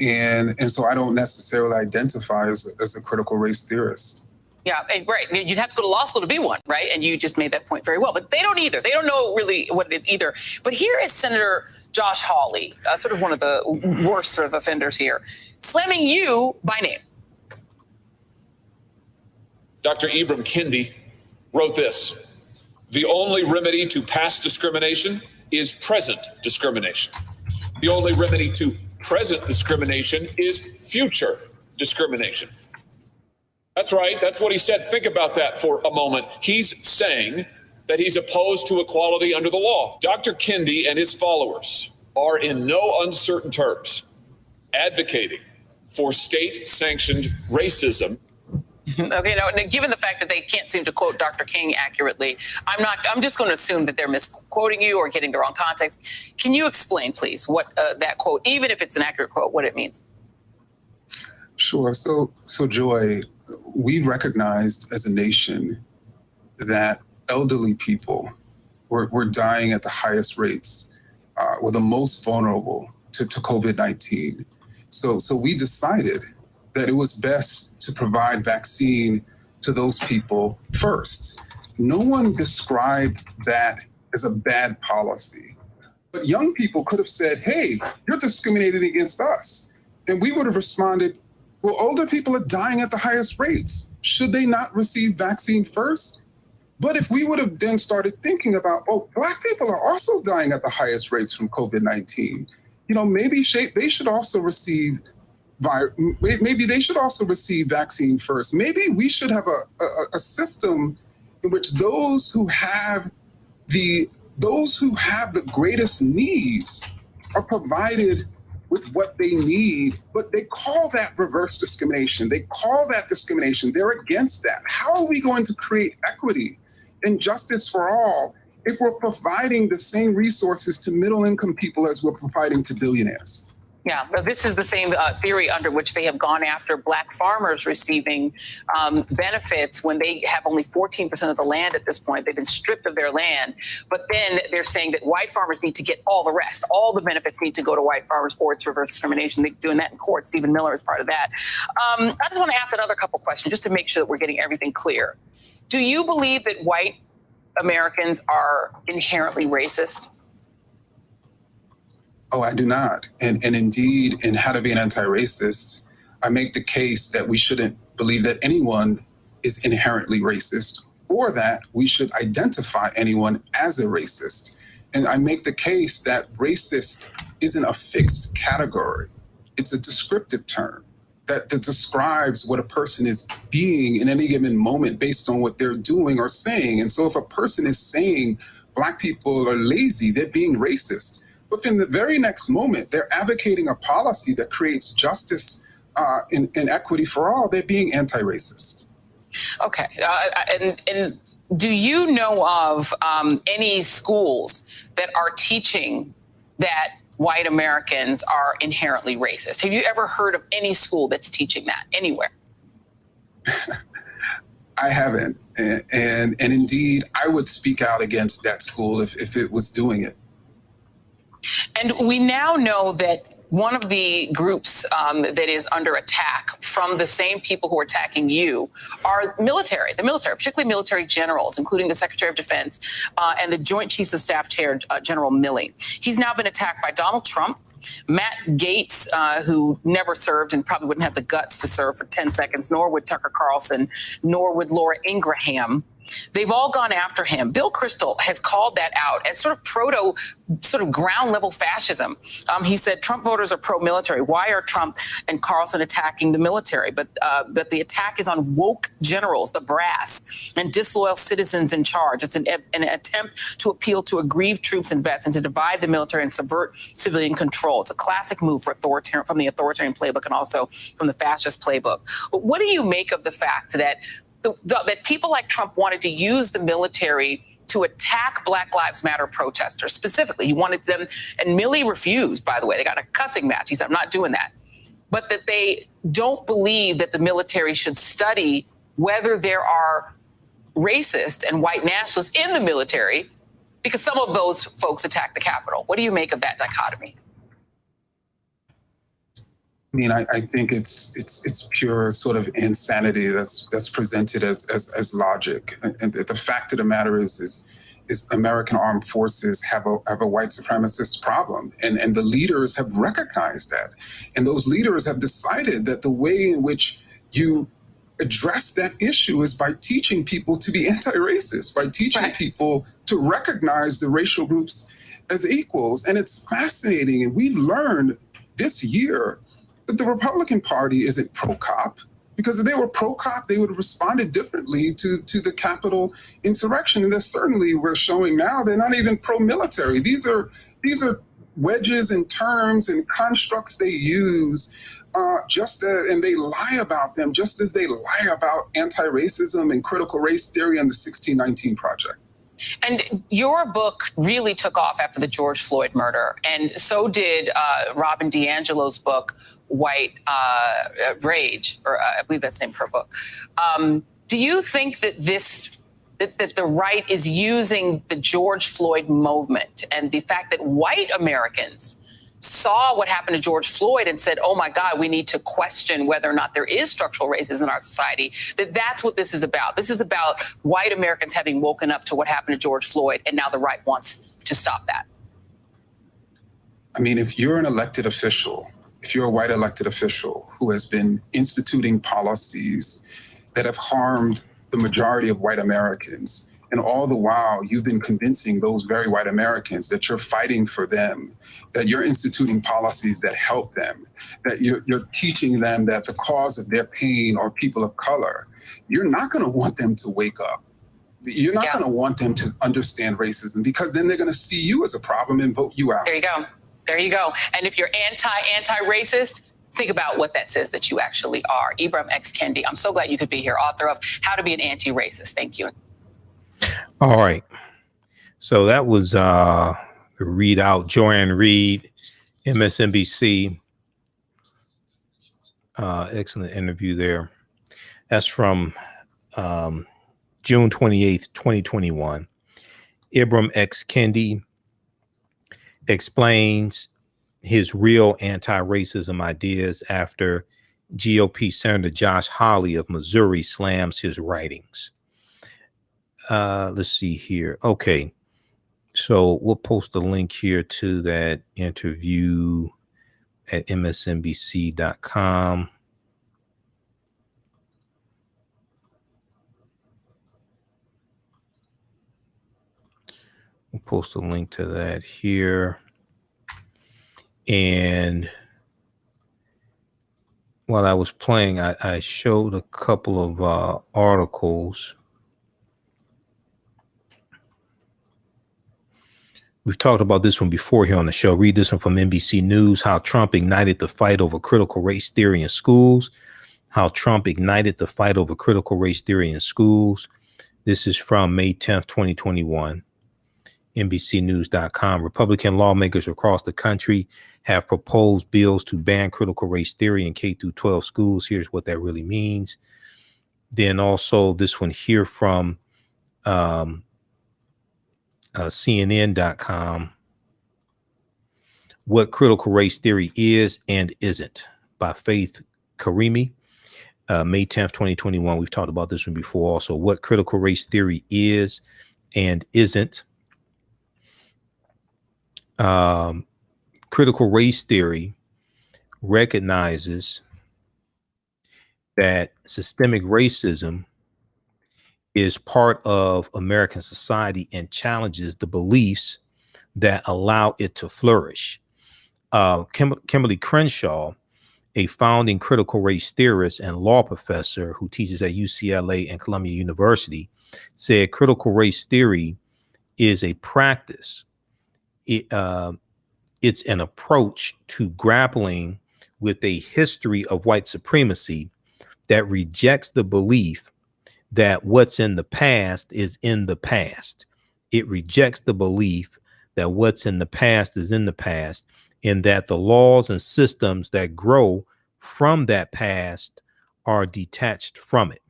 and so I don't necessarily identify as a critical race theorist.
Yeah, right. You'd have to go to law school to be one, right? And you just made that point very well. But they don't either. They don't know really what it is either. But here is Senator Josh Hawley, sort of one of the worst sort of offenders here, slamming you by name.
Dr. Ibram Kendi wrote this: the only remedy to past discrimination is present discrimination. The only remedy to present discrimination is future discrimination. That's right. That's what he said. Think about that for a moment. He's saying that he's opposed to equality under the law. Dr. Kendi and his followers are in no uncertain terms advocating for state-sanctioned racism.
Okay, now, given the fact that they can't seem to quote Dr. King accurately, I'm just going to assume that they're misquoting you or getting the wrong context. Can you explain, please, what that quote, even if it's an accurate quote, what it means?
Sure. So Joy, we recognized as a nation that elderly people were dying at the highest rates, were the most vulnerable to COVID-19. So we decided that it was best to provide vaccine to those people first. No one described that as a bad policy. But young people could have said, hey, you're discriminating against us. And we would have responded, well, older people are dying at the highest rates. Should they not receive vaccine first? But if we would have then started thinking about, oh, Black people are also dying at the highest rates from COVID-19. You know, maybe they should also receive vaccine first. Maybe we should have a system in which those who have the greatest needs are provided with what they need, but they call that reverse discrimination. They call that discrimination. They're against that. How are we going to create equity and justice for all if we're providing the same resources to middle-income people as we're providing to billionaires?
Yeah, but this is the same theory under which they have gone after Black farmers receiving benefits when they have only 14% of the land at this point. They've been stripped of their land. But then they're saying that white farmers need to get all the rest. All the benefits need to go to white farmers, or it's reverse discrimination. They're doing that in court. Stephen Miller is part of that. I just want to ask another couple questions just to make sure that we're getting everything clear. Do you believe that white Americans are inherently racist?
Oh, I do not. And indeed, in How to Be an Anti-Racist, I make the case that we shouldn't believe that anyone is inherently racist, or that we should identify anyone as a racist. And I make the case that racist isn't a fixed category. It's a descriptive term that describes what a person is being in any given moment based on what they're doing or saying. And so if a person is saying Black people are lazy, they're being racist. But in the very next moment, they're advocating a policy that creates justice and equity for all. They're being anti-racist.
Okay. And do you know of any schools that are teaching that white Americans are inherently racist? Have you ever heard of any school that's teaching that anywhere?
I haven't. And indeed, I would speak out against that school if it was doing it.
And we now know that one of the groups that is under attack from the same people who are attacking you are the military, particularly military generals, including the Secretary of Defense and the Joint Chiefs of Staff Chair, General Milley. He's now been attacked by Donald Trump, Matt Gaetz, who never served and probably wouldn't have the guts to serve for 10 seconds, nor would Tucker Carlson, nor would Laura Ingraham. They've all gone after him. Bill Kristol has called that out as sort of ground level fascism. He said Trump voters are pro-military. Why are Trump and Carlson attacking the military? But the attack is on woke generals, the brass, and disloyal citizens in charge. It's an attempt to appeal to aggrieved troops and vets and to divide the military and subvert civilian control. It's a classic move from the authoritarian playbook and also from the fascist playbook. But what do you make of the fact that that people like Trump wanted to use the military to attack Black Lives Matter protesters specifically? He wanted them, and Milley refused, by the way. They got a cussing match. He said, I'm not doing that. But that they don't believe that the military should study whether there are racists and white nationalists in the military, because some of those folks attack the Capitol. What do you make of that dichotomy?
I mean, I think it's pure sort of insanity that's presented as logic. And the fact of the matter is American armed forces have a white supremacist problem, and the leaders have recognized that, and those leaders have decided that the way in which you address that issue is by teaching people to be anti-racist, by teaching people to recognize the racial groups as equals. And it's fascinating, and we've learned this year that the Republican Party isn't pro-cop, because if they were pro-cop, they would have responded differently to the Capitol insurrection. And certainly we're showing now they're not even pro-military. These are wedges and terms and constructs they use and they lie about them just as they lie about anti-racism and critical race theory and the 1619 Project.
And your book really took off after the George Floyd murder, and so did Robin DiAngelo's book, White Rage, or I believe that's the name of her book. Do you think that that the right is using the George Floyd movement and the fact that white Americans saw what happened to George Floyd and said, oh my God, we need to question whether or not there is structural racism in our society, that's what this is about? This is about white Americans having woken up to what happened to George Floyd, and now the right wants to stop that.
I mean, if you're an elected official, if you're a white elected official who has been instituting policies that have harmed the majority of white Americans, and all the while you've been convincing those very white Americans that you're fighting for them, that you're instituting policies that help them, that you're teaching them that the cause of their pain are people of color, you're not going to want them to wake up. You're not going to want them to understand racism, because then they're going to see you as a problem and vote you out.
There you go. There you go. And if you're anti-racist, think about what that says that you actually are. Ibram X. Kendi, I'm so glad you could be here, author of How to Be an Anti-Racist. Thank you.
All right. So that was the readout, Joanne Reed, MSNBC. Excellent interview there. That's from June 28th, 2021. Ibram X. Kendi explains his real anti-racism ideas after GOP Senator Josh Hawley of Missouri slams his writings. Let's see here. Okay. So we'll post a link here to that interview at msnbc.com. We'll post a link to that here. And while I was playing, I showed a couple of articles. We've talked about this one before here on the show. Read this one from NBC News: how Trump ignited the fight over critical race theory in schools. How Trump ignited the fight over critical race theory in schools. This is from May 10th, 2021. NBCnews.com. Republican lawmakers across the country have proposed bills to ban critical race theory in K through 12 schools. Here's what that really means. Then also this one here from CNN.com. What critical race theory is and isn't, by Faith Karimi. May 10th, 2021. We've talked about this one before also. What critical race theory is and isn't. Critical race theory recognizes that systemic racism is part of American society and challenges the beliefs that allow it to flourish. Kimberly Crenshaw, a founding critical race theorist and law professor who teaches at UCLA and Columbia University, said critical race theory is a practice. It's an approach to grappling with a history of white supremacy that rejects the belief that what's in the past is in the past. It rejects the belief that what's in the past is in the past, and that the laws and systems that grow from that past are detached from it.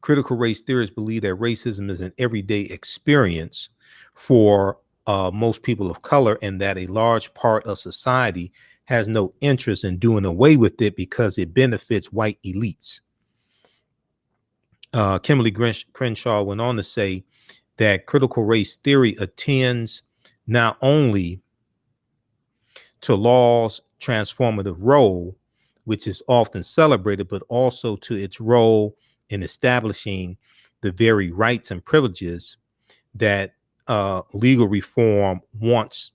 Critical race theorists believe that racism is an everyday experience for most people of color, and that a large part of society has no interest in doing away with it because it benefits white elites. Kimberly Crenshaw went on to say that critical race theory attends not only to law's transformative role, which is often celebrated, but also to its role in establishing the very rights and privileges that legal reform was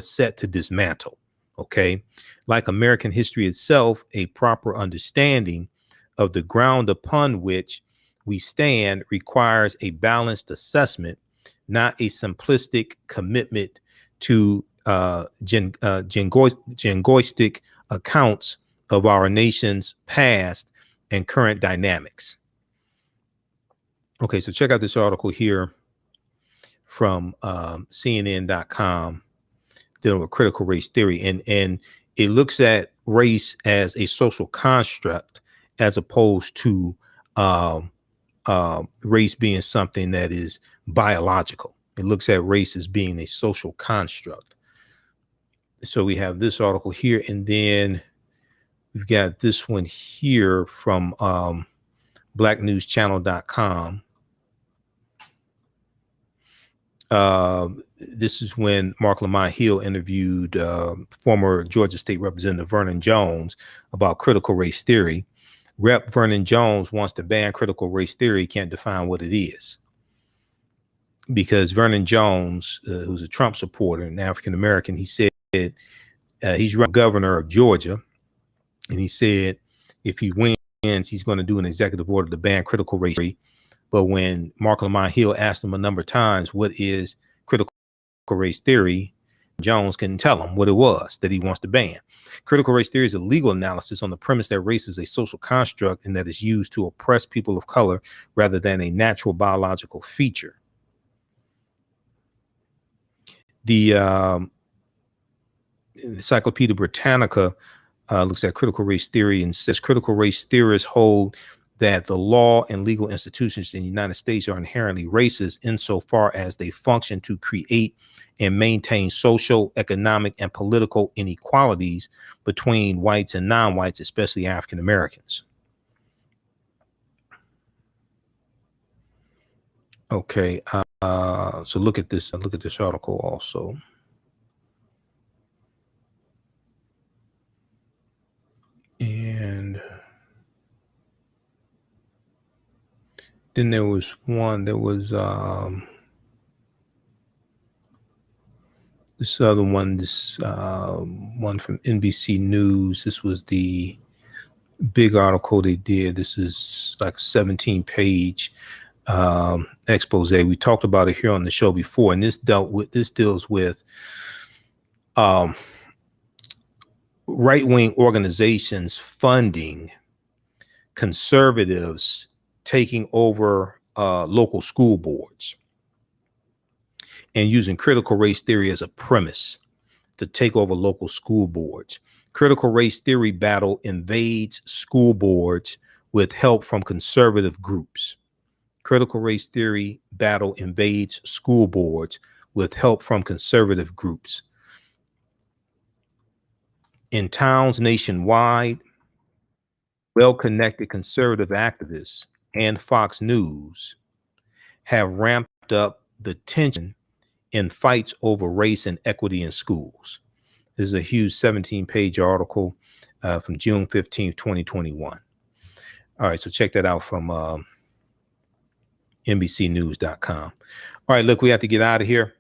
set to dismantle. Okay, like American history itself, a proper understanding of the ground upon which we stand requires a balanced assessment, not a simplistic commitment to jingoistic accounts of our nation's past and current dynamics. Okay, so check out this article here from CNN.com dealing with critical race theory, and it looks at race as a social construct as opposed to race being something that is biological. It looks at race as being a social construct. So we have this article here, and then we've got this one here from blacknewschannel.com. This is when Mark Lamont Hill interviewed former Georgia State Representative Vernon Jones about critical race theory. Rep. Vernon Jones wants to ban critical race theory, can't define what it is. Because Vernon Jones, who's a Trump supporter and African-American, he said he's governor of Georgia, and he said if he wins, he's going to do an executive order to ban critical race theory. But when Mark Lamont Hill asked him a number of times, what is critical race theory, Jones couldn't tell him what it was that he wants to ban. Critical race theory is a legal analysis on the premise that race is a social construct and that is used to oppress people of color rather than a natural biological feature. The Encyclopedia Britannica looks at critical race theory and says critical race theorists hold that the law and legal institutions in the United States are inherently racist insofar as they function to create and maintain social, economic, and political inequalities between whites and non-whites, especially African Americans. Okay, so look at this article also. And then there was one, this other one, one from NBC News. This was the big article they did. This is like a 17-page expose. We talked about it here on the show before, and this deals with right-wing organizations funding conservatives taking over local school boards and using critical race theory as a premise to take over local school boards. Critical race theory battle invades school boards with help from conservative groups. Critical race theory battle invades school boards with help from conservative groups. In towns nationwide, well-connected conservative activists and Fox News have ramped up the tension in fights over race and equity in schools. This is a huge 17-page article from June 15th, 2021. All right, so check that out from NBCnews.com. All right, look, we have to get out of here.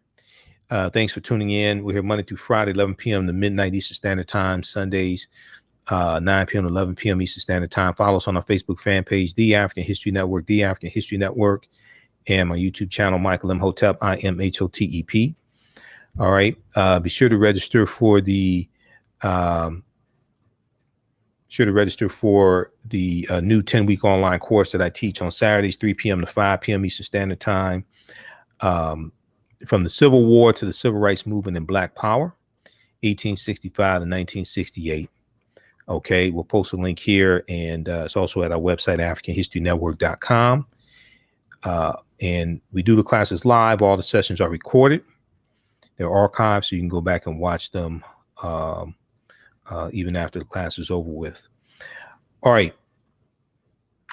Thanks for tuning in. We're here Monday through Friday, 11 p.m. to midnight Eastern Standard Time, Sundays, 9 p.m. to 11 p.m. Eastern Standard Time. Follow us on our Facebook fan page, The African History Network, The African History Network, and my YouTube channel, Michael Imhotep, IMHOTEP. All right. Be sure to register for the new 10-week online course that I teach on Saturdays, 3 p.m. to 5 p.m. Eastern Standard Time. From the Civil War to the Civil Rights Movement and Black Power, 1865 to 1968. Okay, we'll post a link here, and it's also at our website, AfricanHistoryNetwork.com. And we do the classes live. All the sessions are recorded. They're archived, so you can go back and watch them even after the class is over with. All right.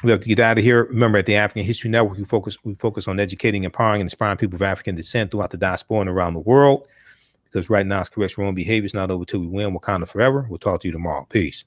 We have to get out of here. Remember, at the African History Network, we focus on educating, empowering, and inspiring people of African descent throughout the diaspora and around the world. Because right now, it's correct wrong behavior. It's not over till we win. Wakanda forever. We'll talk to you tomorrow. Peace.